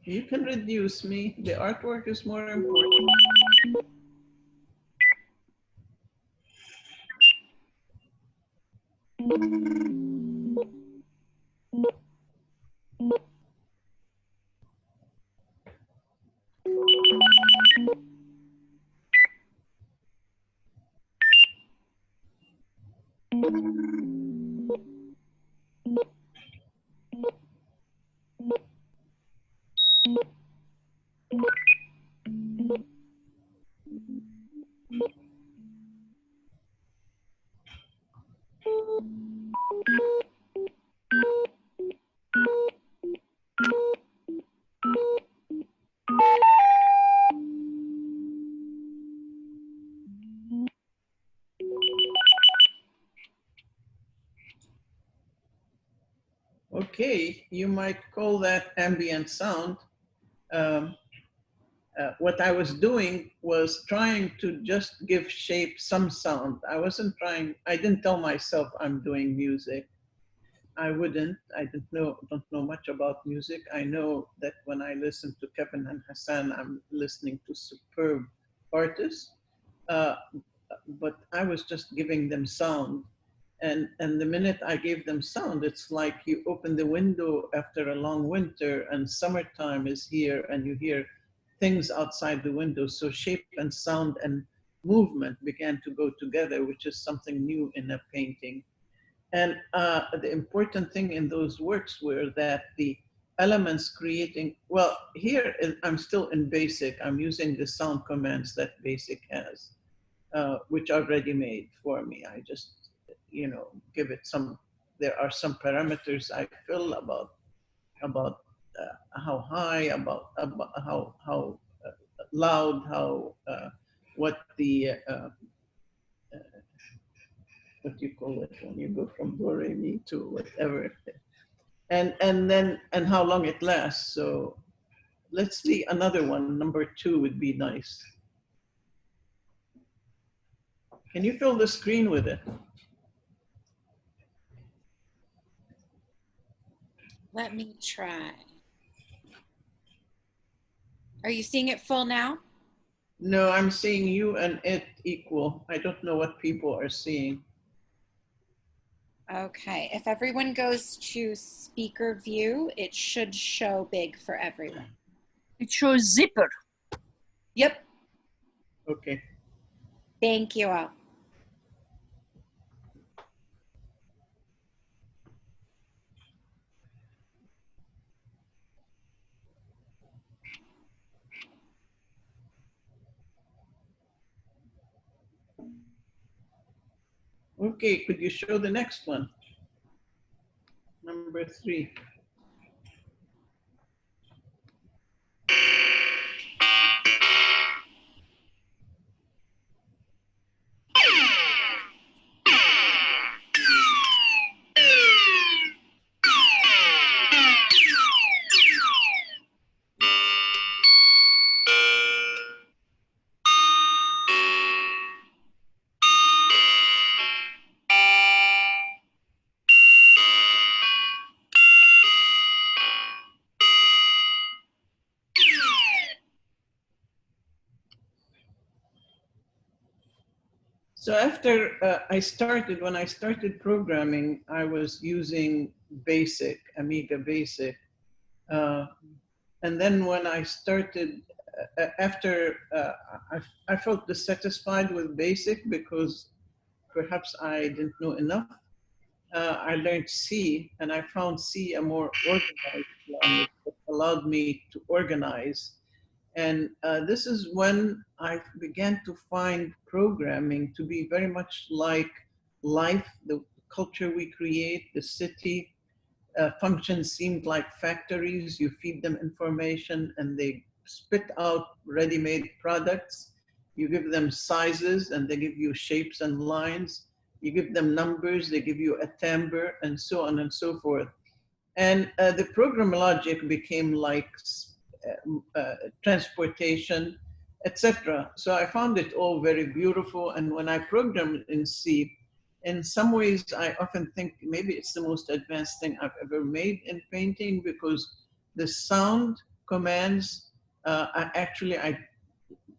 C: You can reduce me. The artwork is more important. Okay, you might call that ambient sound. What I was doing was trying to just give shape some sound. I didn't tell myself I'm doing music. I don't know much about music. I know that when I listen to Kevin and Hasan, I'm listening to superb artists. Uh, but I was just giving them sound. And the minute I gave them sound, it's like you open the window after a long winter and summertime is here and you hear things outside the window. So shape and sound and movement began to go together, which is something new in a painting. And the important thing in those works were that the elements creating, well, here I'm still in BASIC. I'm using the sound commands that BASIC has, which are ready-made for me. I just, give it some, there are some parameters I fill about how high, about how loud, what the, what do you call it when you go from do re mi to whatever, and how long it lasts. So let's see another one. Number 2 would be nice. Can you fill the screen with it?
A: Let me try. Are you seeing it full now?
C: No, I'm seeing you and it equal. I don't know what people are seeing.
A: Okay, if everyone goes to speaker view, it should show big for everyone.
E: It shows zipper.
A: Yep,
C: Okay.
A: thank you all.
C: Okay, could you show the next one? Number 3. So after when I started programming, I was using Basic, Amiga Basic. And then when I started, I felt dissatisfied with Basic because perhaps I didn't know enough. I learned C, and I found C a more organized language that allowed me to organize. And this is when I began to find programming to be very much like life, the culture we create, the city. Functions seemed like factories. You feed them information and they spit out ready-made products. You give them sizes and they give you shapes and lines. You give them numbers, they give you a timbre, and so on and so forth. And the program logic became like transportation, etc. So I found it all very beautiful. And when I programmed in C, in some ways, I often think maybe it's the most advanced thing I've ever made in painting because the sound commands, I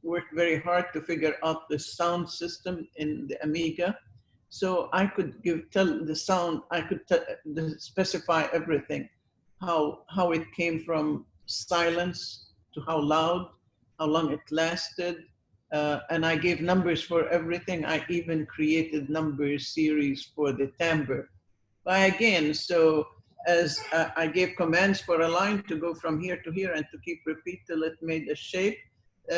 C: worked very hard to figure out the sound system in the Amiga. So I could tell the sound, I could specify everything, how it came from silence to how loud, how long it lasted. And I gave numbers for everything. I even created number series for the timbre. But again, so as I gave commands for a line to go from here to here and to keep repeat till it made a shape,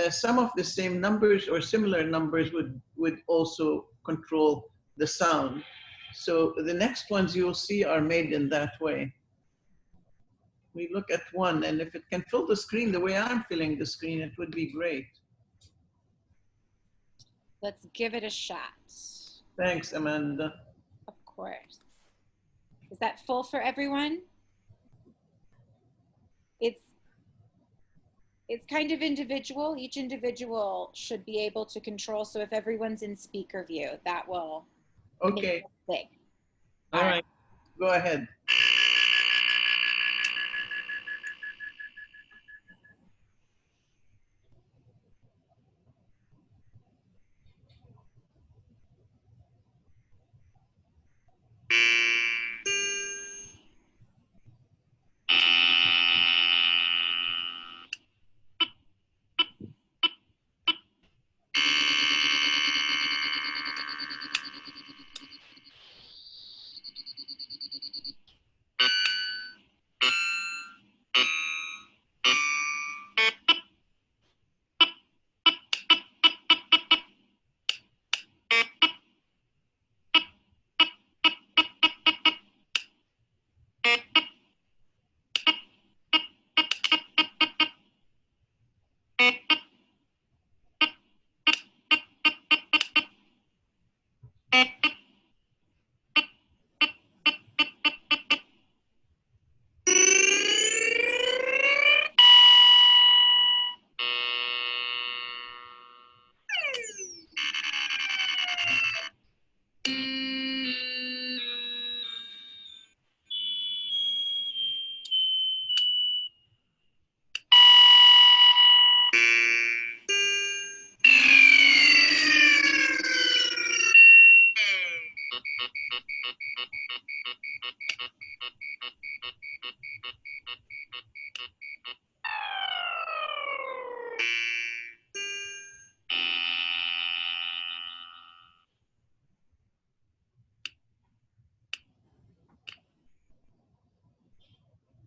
C: some of the same numbers or similar numbers would also control the sound. So the next ones you'll see are made in that way. We look at one, and if it can fill the screen the way I'm filling the screen, it would be great.
A: Let's give it a shot.
C: Thanks, Amanda.
A: Of course. Is that full for everyone? It's kind of individual. Each individual should be able to control. So if everyone's in speaker view, that will
C: Okay.
A: make it big.
C: All right. Go ahead.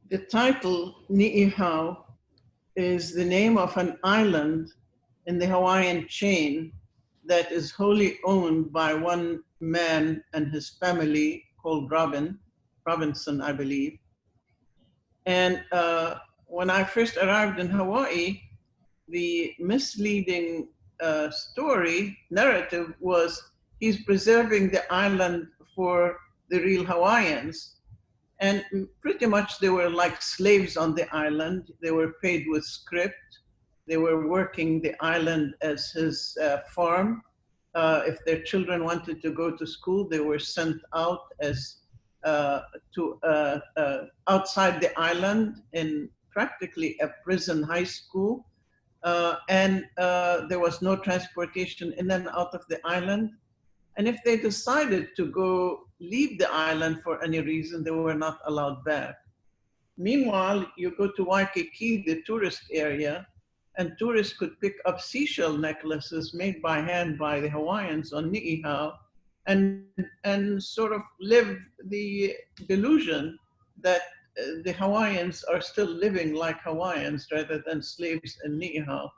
C: The title, Ni'ihau, is the name of an island in the Hawaiian chain that is wholly owned by one man and his family called Robinson, I believe. And when I first arrived in Hawaii, the misleading narrative was he's preserving the island for the real Hawaiians. And pretty much they were like slaves on the island. They were paid with script. They were working the island as his farm. If their children wanted to go to school, they were sent out as to outside the island in practically a prison high school. There was no transportation in and out of the island. And if they decided to go leave the island for any reason, they were not allowed back. Meanwhile, you go to Waikiki, the tourist area, and tourists could pick up seashell necklaces made by hand by the Hawaiians on Ni'ihau and sort of live the delusion that the Hawaiians are still living like Hawaiians rather than slaves in Ni'ihau.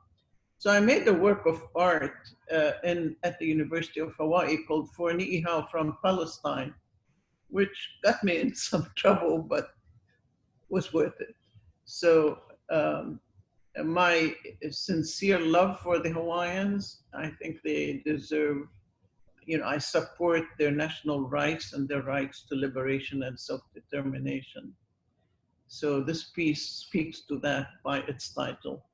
C: So I made a work of art at the University of Hawaii called For Ni'ihau from Palestine, which got me in some trouble, but was worth it. So my sincere love for the Hawaiians, I think they deserve, I support their national rights and their rights to liberation and self-determination. So this piece speaks to that by its title.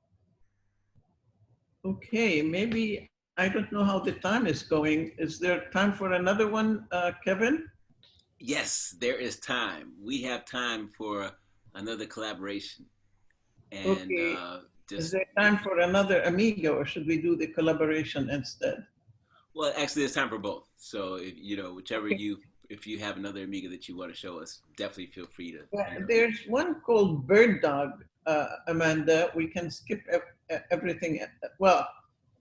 C: Okay, maybe, I don't know how the time is going. Is there time for another one, Kevin?
B: Yes, there is time. We have time for another collaboration. And
C: okay. Is there time for another Amiga, or should we do the collaboration instead?
B: Well, actually, there's time for both. So, whichever if you have another Amiga that you want to show us, definitely feel free to.
C: Yeah, there's one called Bird Dog, Amanda. We can skip everything. Well,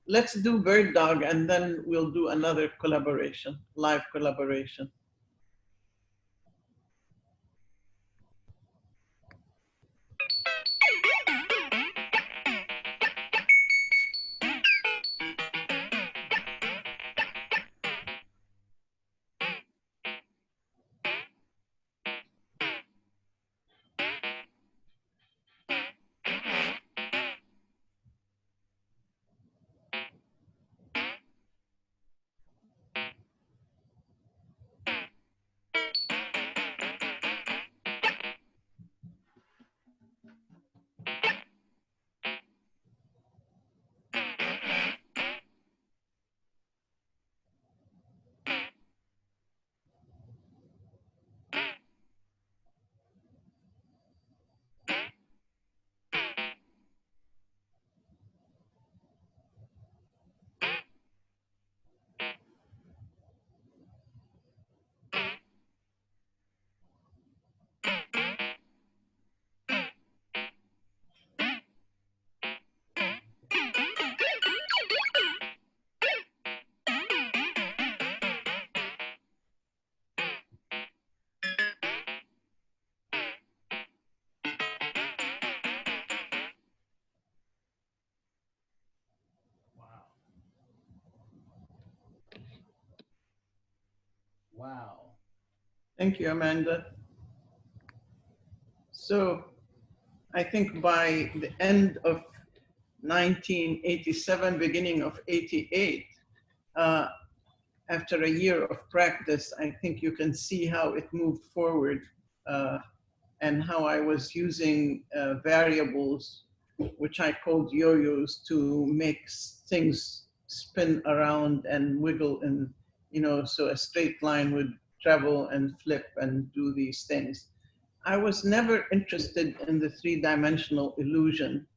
C: let's do Bird Dog and then we'll do another collaboration, live collaboration. Wow. Thank you, Amanda. So I think by the end of 1987, beginning of 88, after a year of practice, I think you can see how it moved forward and how I was using variables, which I called yo-yos, to make things spin around and wiggle, and so a straight line would travel and flip and do these things. I was never interested in the three-dimensional illusion.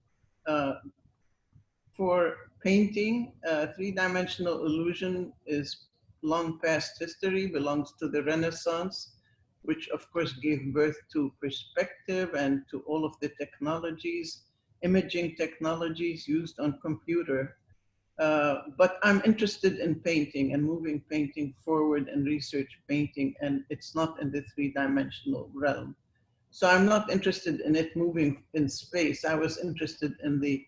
C: For painting, three-dimensional illusion is long past history, belongs to the Renaissance, which of course gave birth to perspective and to all of the technologies, imaging technologies used on computer. But I'm interested in painting and moving painting forward and research painting, and it's not in the three-dimensional realm. So I'm not interested in it moving in space. I was interested in the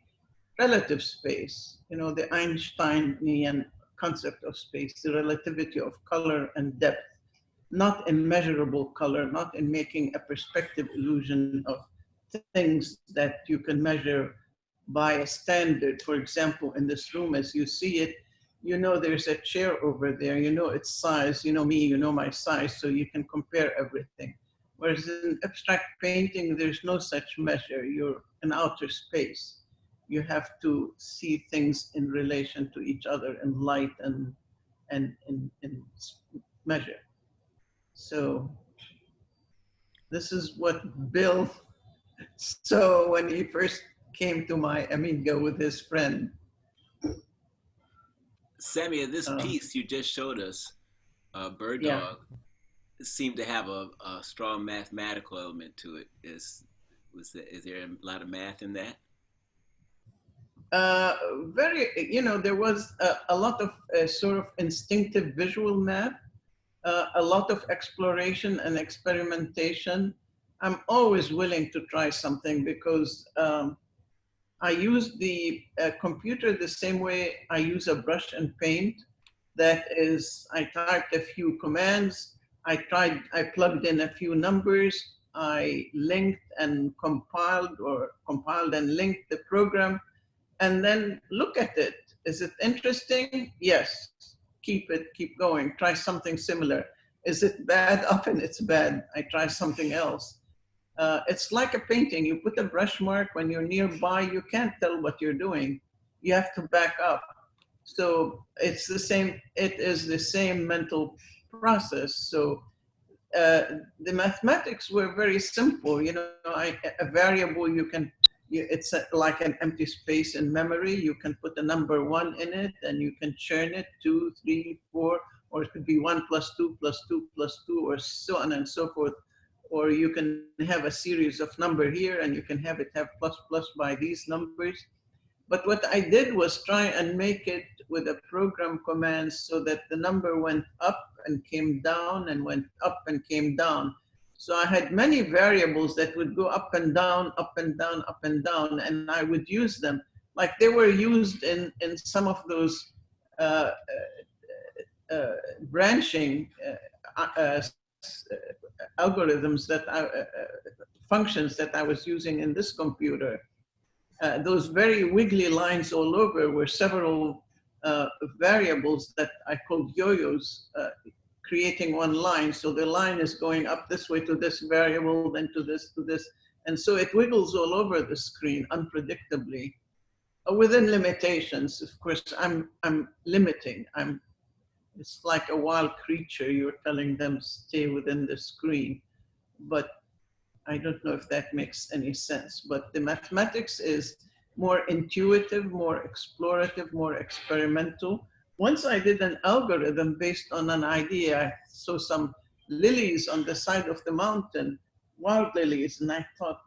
C: relative space, you know, the Einsteinian concept of space, the relativity of color and depth, not in measurable color, not in making a perspective illusion of things that you can measure by a standard. For example, in this room, as you see it, you know there's a chair over there, you know its size, you know me, you know my size, so you can compare everything. Whereas in abstract painting, there's no such measure. You're in outer space. You have to see things in relation to each other in light and in measure. So this is what Bill saw when he first came to my Amiga with his friend.
B: Samia, this piece you just showed us, Bird
C: Yeah.
B: Dog, seemed to have a strong mathematical element to it. Is there a lot of math in that?
C: Very, you know, there was a lot of sort of instinctive visual math, a lot of exploration and experimentation. I'm always willing to try something because I use the computer the same way I use a brush and paint. That is, I typed a few commands, I plugged in a few numbers, I linked and compiled and linked the program, and then look at it. Is it interesting? Yes. Keep it, keep going. Try something similar. Is it bad? Often it's bad. I try something else. It's like a painting. You put a brush mark when you're nearby, you can't tell what you're doing. You have to back up. So it's the same, it is the same mental process. So the mathematics were very simple. You know, a variable it's like an empty space in memory. You can put a number 1 in it and you can churn it 2, 3, 4, or it could be 1 plus 2 plus 2 plus 2, or so on and so forth. Or you can have a series of number here and you can have it have plus plus by these numbers. But what I did was try and make it with a program command so that the number went up and came down and went up and came down. So I had many variables that would go up and down, up and down, up and down, and I would use them like they were used in some of those uh, branching algorithms functions that I was using in this computer. Those very wiggly lines all over were several variables that I called yo-yos, creating one line. So the line is going up this way to this variable, then to this. And so it wiggles all over the screen unpredictably, within limitations. Of course, I'm limiting. It's like a wild creature. You're telling them stay within the screen. But I don't know if that makes any sense, but the mathematics is more intuitive, more explorative, more experimental. Once I did an algorithm based on an idea. I saw some lilies on the side of the mountain, wild lilies, and I thought,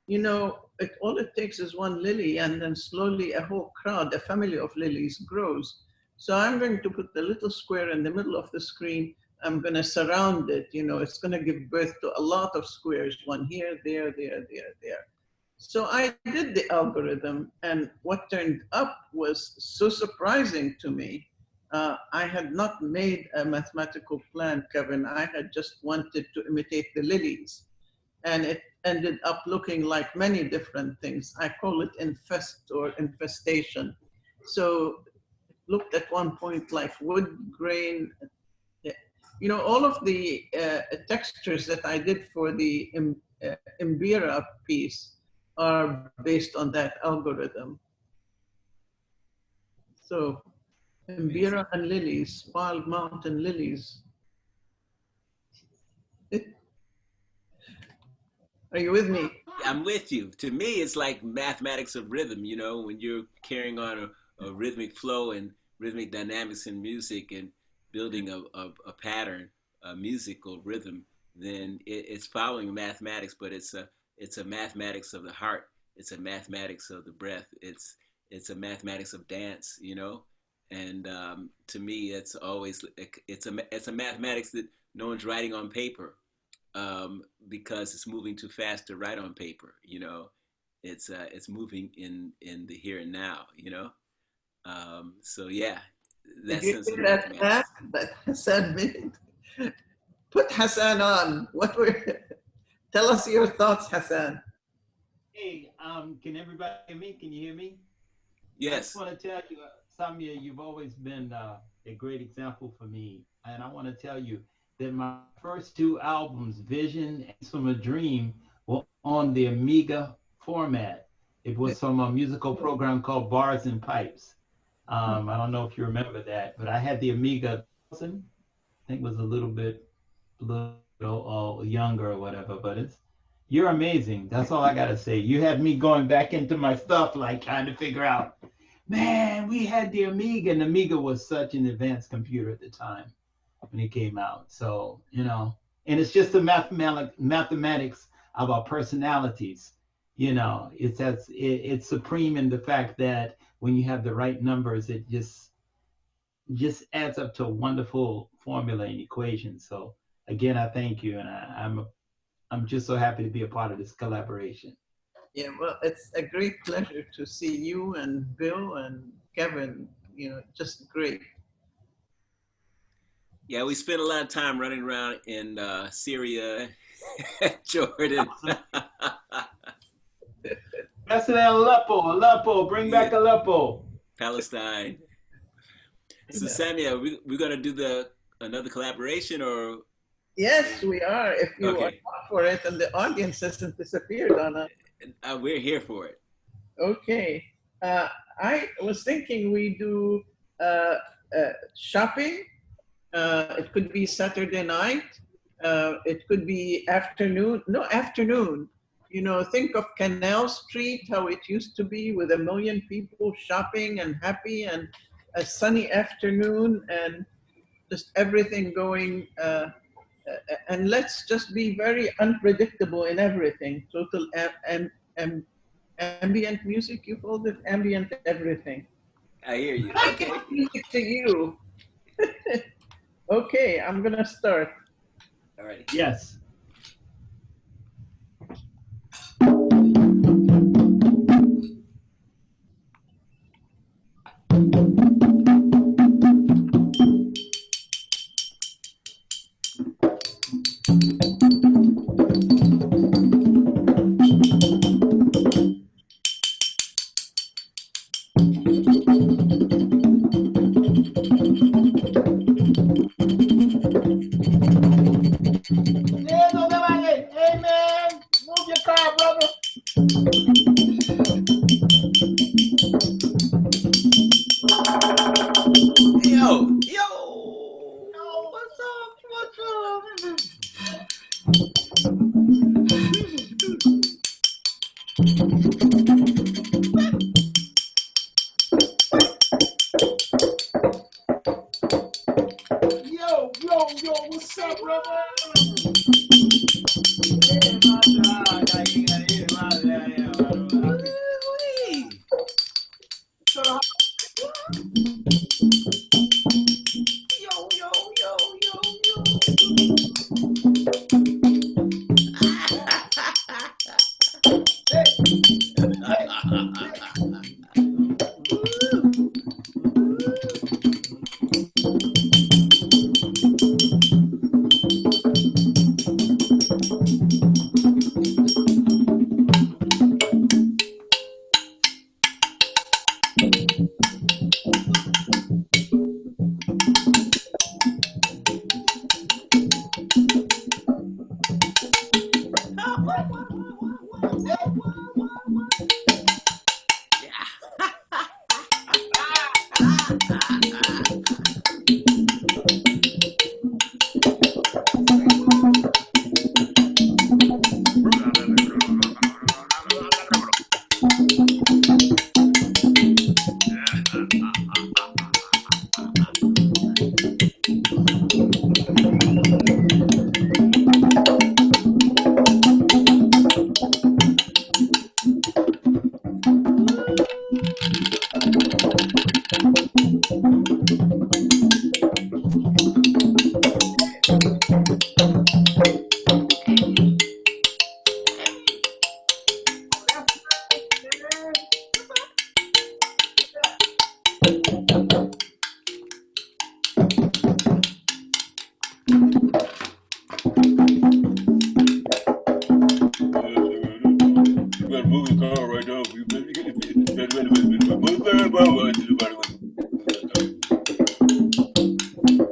C: you know, all it takes is one lily, and then slowly a whole crowd, a family of lilies grows. So I'm going to put the little square in the middle of the screen. I'm going to surround it, you know, it's going to give birth to a lot of squares, one here, there, there, there, there. So I did the algorithm, and what turned up was so surprising to me. I had not made a mathematical plan, Kevin. I had just wanted to imitate the lilies, and it ended up looking like many different things. I call it infest or infestation. So it looked at one point like wood grain. You know, all of the textures that I did for the Imbira piece are based on that algorithm. So Imbira and lilies, wild mountain lilies. Are you with me?
B: I'm with you. To me, it's like mathematics of rhythm. You know, when you're carrying on a rhythmic flow and rhythmic dynamics in music and building a pattern, a musical rhythm, then it's following mathematics, but it's a mathematics of the heart. It's a mathematics of the breath. It's a mathematics of dance. You know, and to me, it's always it's a mathematics that no one's writing on paper. because it's moving too fast to write on paper. It's moving in the here and now. So yeah,
C: Did
B: that
C: you
B: sense
C: hear
B: of
C: that
B: mathematics.
C: ask that Hasan made? Put Hasan on. Tell us your thoughts, Hasan.
F: Hey, can everybody hear me? Can you hear me? I
B: Yes.
F: just want to tell you, Samia, you've always been a great example for me. And I want to tell you that my first two albums, Vision and From a Dream, were on the Amiga format. It was from a musical program called Bars and Pipes. I don't know if you remember that, but I had the Amiga 1000. I think it was a little younger or whatever, but you're amazing. That's all I gotta say. You had me going back into my stuff, like trying to figure out, man, we had the Amiga, and the Amiga was such an advanced computer at the time when it came out. So, and it's just the mathematics of our personalities. It's supreme in the fact that when you have the right numbers, it just adds up to a wonderful formula and equation. So again, I thank you, and I'm just so happy to be a part of this collaboration.
C: Yeah, well, it's a great pleasure to see you and Bill and Kevin. Just great.
B: Yeah, we spent a lot of time running around in Syria, Jordan.
F: That's in Aleppo, bring back Aleppo.
B: Palestine. So Samia, we're gonna do another collaboration, or?
C: Yes, we are. If you are up for it, and the audience hasn't disappeared on us.
B: We're here for it.
C: Okay. I was thinking we do shopping. It could be Saturday night. It could be afternoon. No, afternoon. Think of Canal Street, how it used to be with 1 million people shopping and happy, and a sunny afternoon, and just everything going. And let's just be very unpredictable in everything. Total ambient music, you called it? Ambient everything.
B: I hear you. Okay.
C: Music to you. Okay, I'm gonna start.
B: All right.
F: Yes. Amen. Move your car, brother.
B: Yo,
F: what's up? Yo, what's up, brother?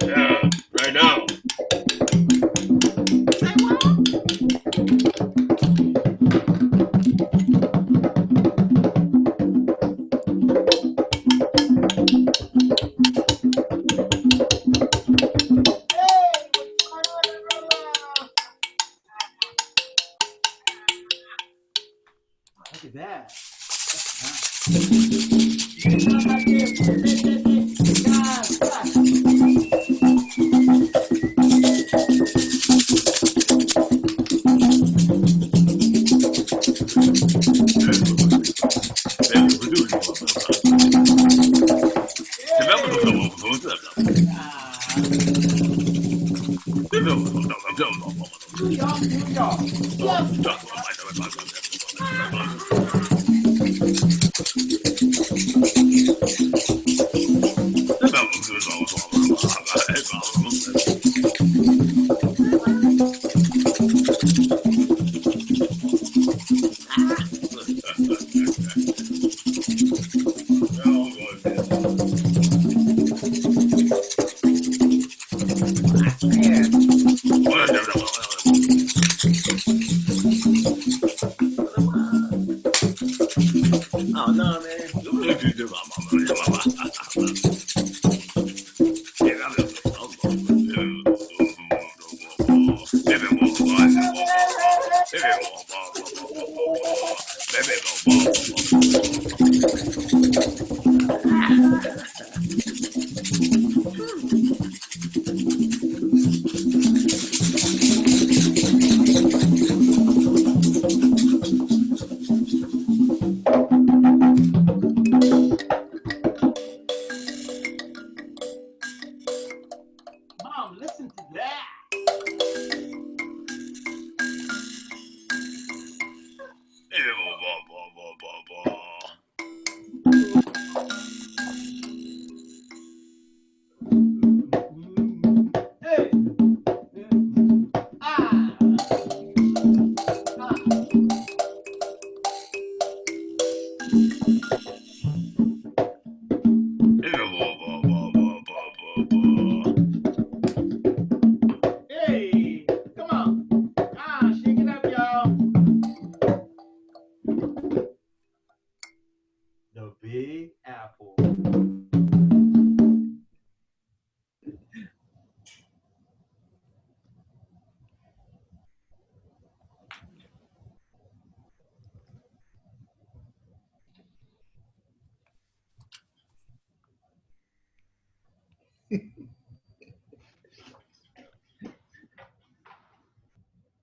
B: Yeah, right now.
F: Look at that. Oh no, man. Mom, listen to that. Hey. Ah. Hey, come on. Shake it up, y'all. The Big Apple.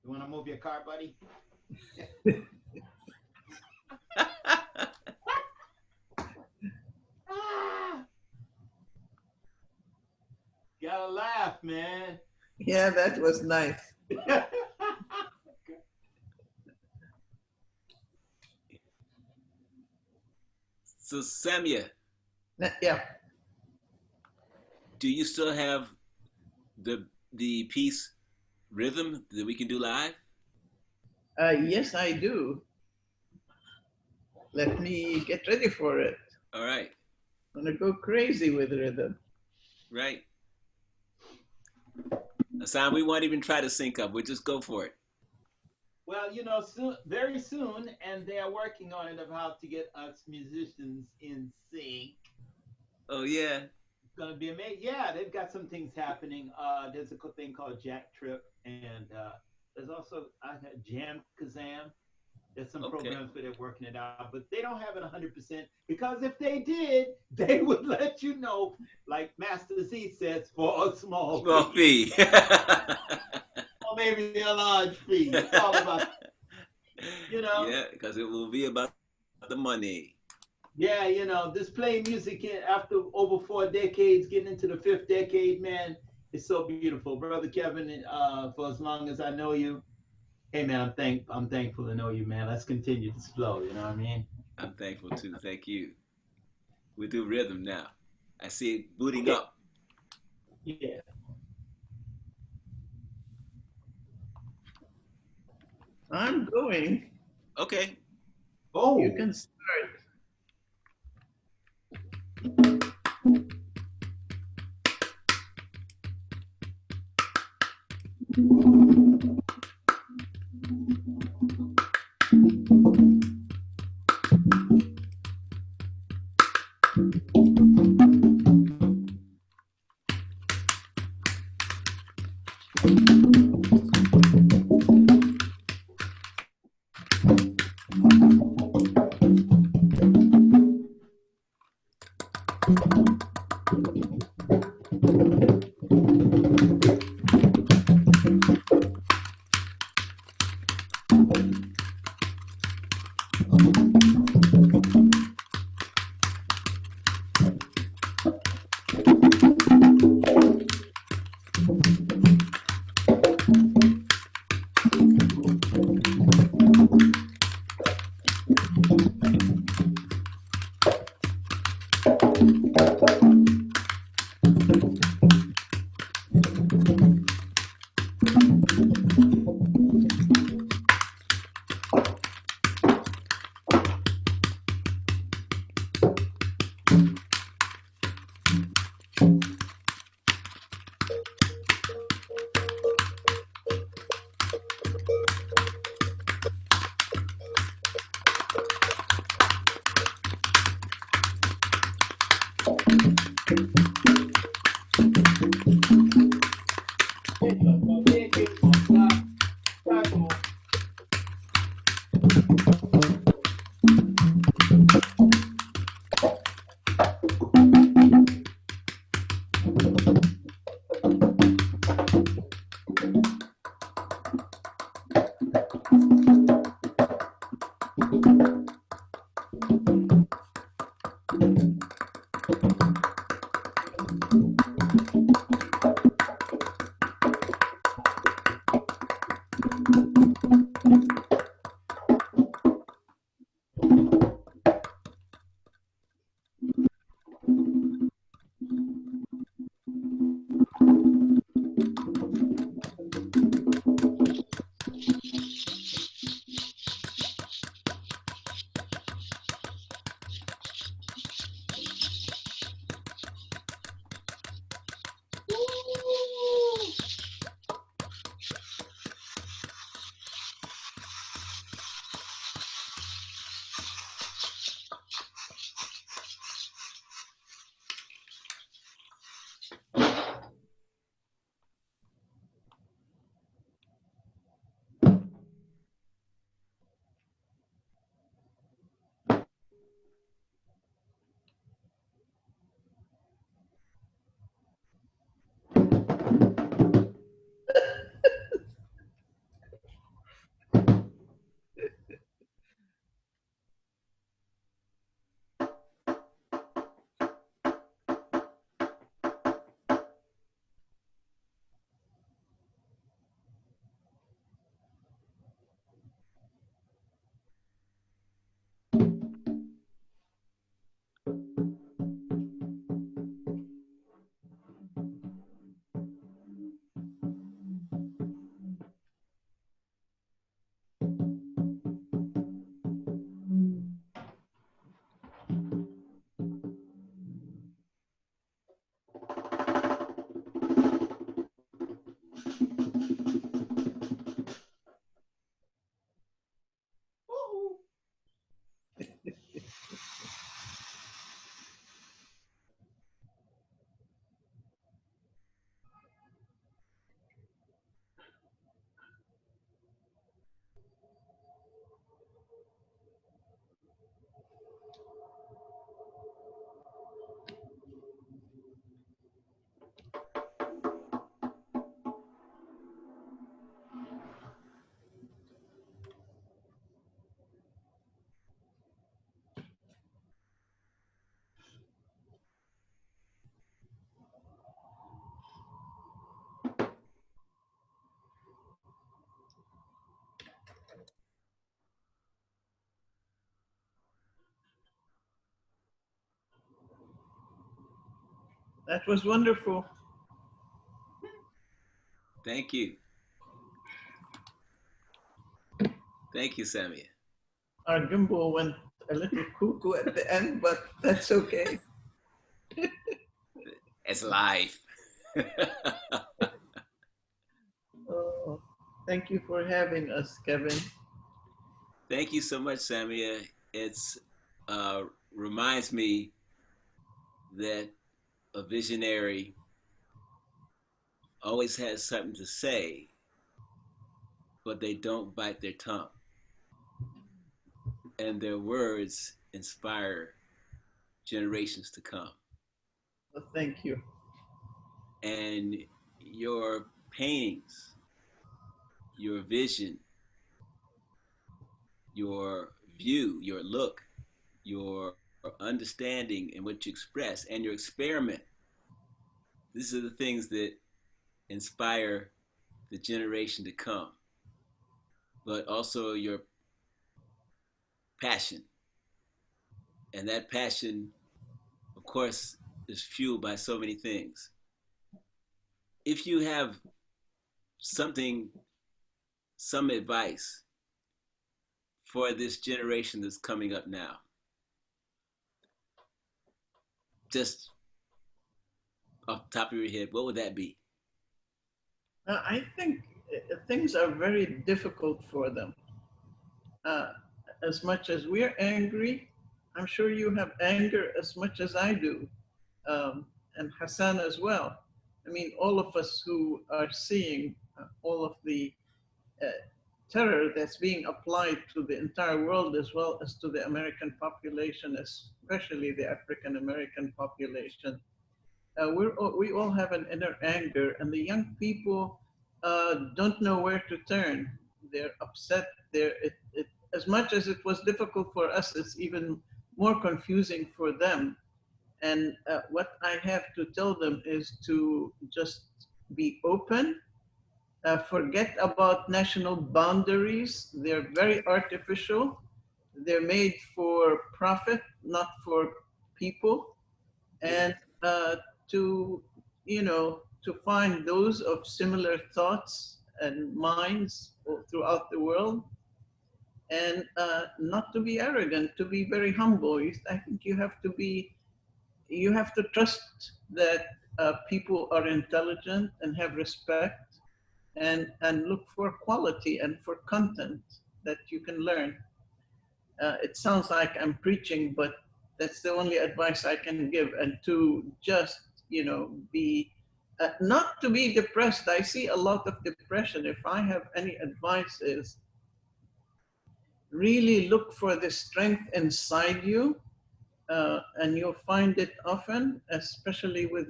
F: You want to move your car, buddy? Gotta laugh, man.
C: Yeah, that was nice.
B: So Samia,
C: Yeah.
B: do you still have the piece rhythm that we can do live?
C: Yes, I do. Let me get ready for it.
B: All right,
C: I'm gonna go crazy with rhythm.
B: right. Hasan, we won't even try to sync up. We'll just go for it.
F: Well, very soon, and they are working on it of how to get us musicians in sync.
B: Oh yeah.
F: It's gonna be amazing. Yeah, they've got some things happening. There's a thing called Jack Trip, and there's also I had Jam Kazam. There's some
B: Okay.
F: programs where they're working it out, but they don't have it 100% because if they did, they would let you know, like Master Z says, for a small
B: fee.
F: or maybe a large fee. It's all about,
B: Yeah, because it will be about the money.
F: Yeah, this playing music after over 4 decades, getting into the fifth decade, man, it's so beautiful. Brother Kevin, for as long as I know you, hey man, I'm thankful to know you, man. Let's continue this flow, you know what I mean?
B: I'm thankful too. Thank you. We do rhythm now. I see it booting up.
F: Yeah.
C: I'm going.
B: Okay.
F: Oh.
C: You can start. That was wonderful.
B: Thank you. Thank you, Samia.
C: Our gimbal went a little cuckoo at the end, but that's okay.
B: It's live.
C: Thank you for having us, Kevin.
B: Thank you so much, Samia. It's uh, reminds me that a visionary always has something to say, but they don't bite their tongue, and their words inspire generations to come.
C: Well, thank you.
B: And your paintings, your vision, your view, your look, your understanding and what you express, and your experiment. These are the things that inspire the generation to come, but also your passion. And that passion, of course, is fueled by so many things. If you have something, some advice for this generation that's coming up now, just off the top of your head, what would that be?
C: I think things are very difficult for them. Uh, as much as we're angry, I'm sure you have anger as much as I do, and Hasan as well. I mean, all of us who are seeing all of the uh, terror that's being applied to the entire world as well as to the American population, especially the African American population. We all have an inner anger, and the young people don't know where to turn. They're upset. As much as it was difficult for us, it's even more confusing for them. And what I have to tell them is to just be open, forget about national boundaries. They're very artificial. They're made for profit, not for people. And to, to find those of similar thoughts and minds throughout the world, and not to be arrogant, to be very humble. I think you have to trust that people are intelligent and have respect, and look for quality and for content that you can learn. It sounds like I'm preaching, but that's the only advice I can give. And to just, be, not to be depressed. I see a lot of depression. If I have any advice is really look for the strength inside you, and you'll find it often, especially with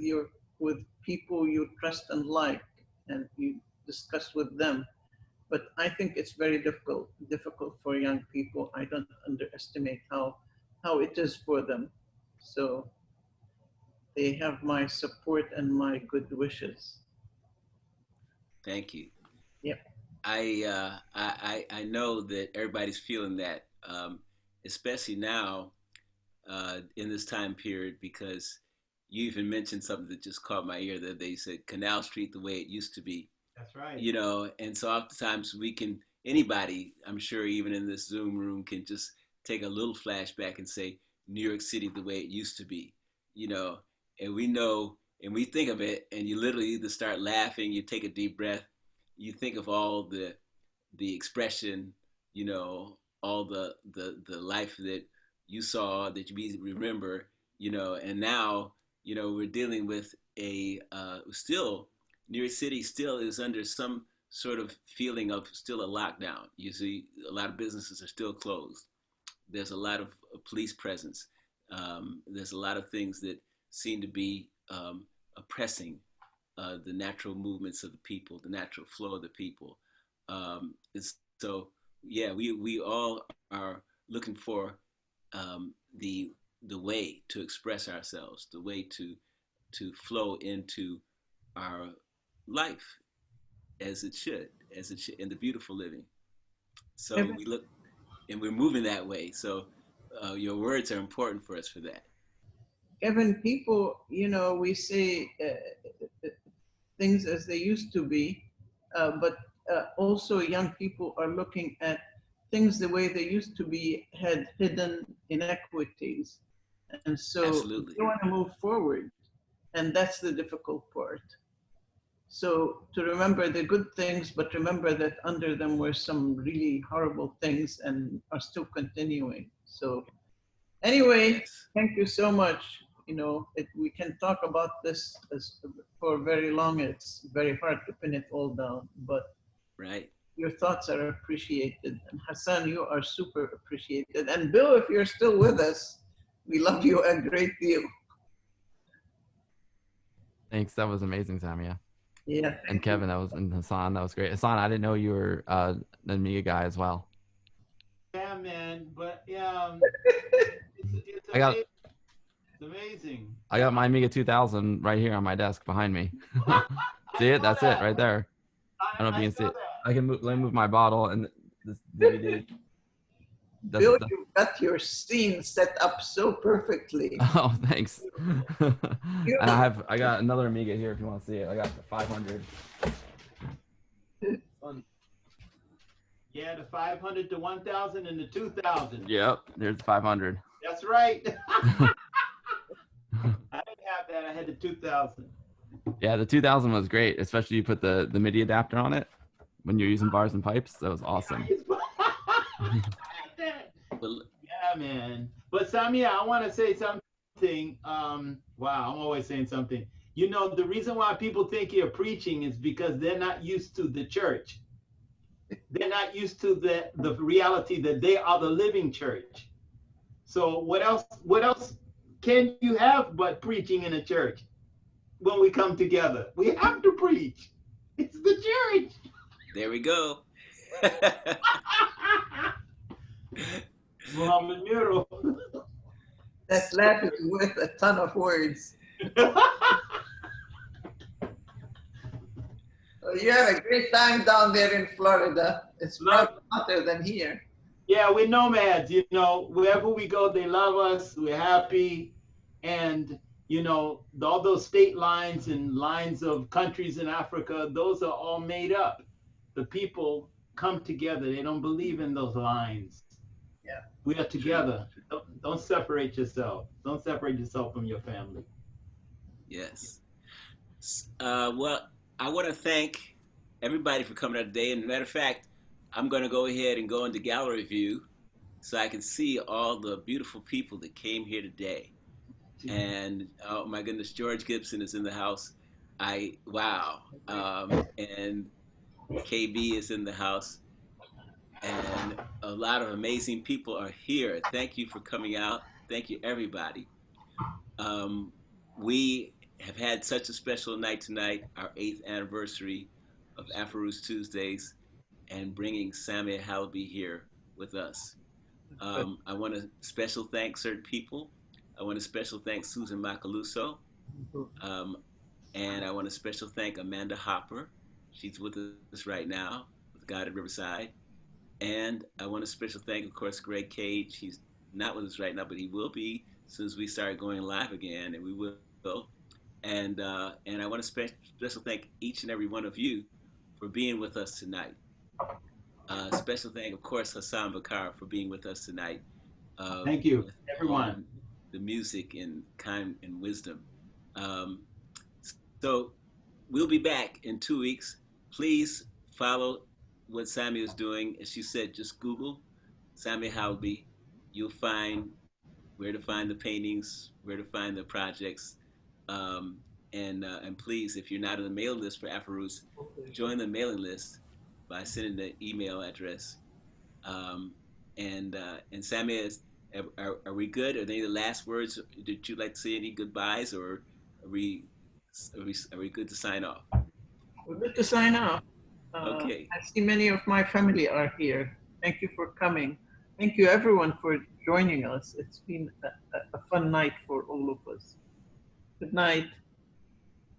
C: people you trust and like, and you discuss with them. But I think it's very difficult for young people. I don't underestimate how it is for them. So they have my support and my good wishes.
B: Thank you.
C: Yep.
B: I know that everybody's feeling that, especially now in this time period, because you even mentioned something that just caught my ear that they said Canal Street the way it used to be.
F: That's right.
B: And so oftentimes anybody, I'm sure even in this Zoom room, can just take a little flashback and say New York City the way it used to be, and we know, and we think of it, and you literally either start laughing, you take a deep breath, you think of all the expression, all the life that you saw, that you remember, and now, we're dealing with still, New York City still is under some sort of feeling of still a lockdown. You see, a lot of businesses are still closed. There's a lot of police presence. There's a lot of things that seem to be oppressing the natural movements of the people, the natural flow of the people. So, yeah, we all are looking for the way to express ourselves, the way to flow into our life as it should, in the beautiful living. So
C: Kevin,
B: we look, and we're moving that way. So your words are important for us for that.
C: Kevin, people, we say things as they used to be, but also young people are looking at things the way they used to be, had hidden inequities. And so
B: Absolutely.
C: they want to move forward. And that's the difficult part. So to remember the good things, but remember that under them were some really horrible things and are still continuing. So anyway,
B: Yes.
C: thank you so much. You know, we can talk about this for very long. It's very hard to pin it all down, but
B: Right.
C: your thoughts are appreciated. And Hasan, you are super appreciated. And Bill, if you're still with us, we love you a great deal.
D: Thanks. That was amazing, Samia.
C: Yeah.
D: And Kevin, and Hasan, that was great. Hasan, I didn't know you were an Amiga guy as well.
F: Yeah, man. But yeah, it's
D: I got
F: amazing. It's amazing.
D: I got my Amiga 2000 right here on my desk behind me. See it? That's it right there. I don't know if you can see it. I can move. Let me move my bottle and this DVD.
C: Bill, you've got your scene set up so perfectly.
D: Oh, thanks. And I got another Amiga here if you want to see it. I got the 500.
F: Yeah, the 500, the 1000, and the 2000.
D: Yep, there's the 500.
F: That's right. I didn't have that. I had the 2000.
D: Yeah, the 2000 was great, especially you put the MIDI adapter on it when you're using bars and pipes. That was awesome.
F: Yeah, man. But Samia, I want to say something. Wow, I'm always saying something. You know, the reason why people think you're preaching is because they're not used to the church. They're not used to the reality that they are the living church. So what else can you have but preaching in a church? When we come together, we have to preach. It's the church.
B: There we go.
C: That laugh is worth a ton of words. You had a great time down there in Florida. It's much hotter than here.
F: Yeah, we're nomads, you know, wherever we go, they love us, we're happy. And, you know, all those state lines and lines of countries in Africa, those are all made up. The people come together. They don't believe in those lines.
C: Yeah.
F: We are together. Don't separate yourself. Don't separate yourself from your family.
B: Yes. Well, I want to thank everybody for coming out today. And matter of fact, I'm going to go ahead and go into gallery view so I can see all the beautiful people that came here today. And oh my goodness, George Gibson is in the house. Wow. And KB is in the house. And a lot of amazing people are here. Thank you for coming out. Thank you, everybody. We have had such a special night tonight, our 8th anniversary of Afro Roots Tuesdays, and bringing Samia Halaby here with us. I want to special thank certain people. I want to special thank Susan Macaluso. And I want to special thank Amanda Hopper. She's with us right now with God at Riverside. And I want to special thank, of course, Greg Cage. He's not with us right now, but he will be as soon as we start going live again, and we will. And I want to special thank each and every one of you for being with us tonight. Special thank, of course, Hasan Bakr for being with us tonight.
F: Thank you, everyone.
B: The music and kind and wisdom. So we'll be back in 2 weeks. Please follow what Samia is doing. As she said, just Google Samia Halaby. You'll find where to find the paintings, where to find the projects. And please, if you're not on the mailing list for Afro Roots, join the mailing list by sending the email address. And Samia, are we good? Are there any last words? Did you like to say any goodbyes, or are we good to sign off?
C: We're good to sign off.
B: Okay.
C: I see many of my family are here. Thank you for coming. Thank you, everyone, for joining us. It's been a fun night for all of us. Good night.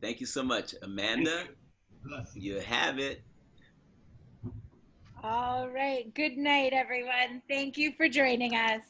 B: Thank you so much. Amanda, you have it.
A: All right. Good night, everyone. Thank you for joining us.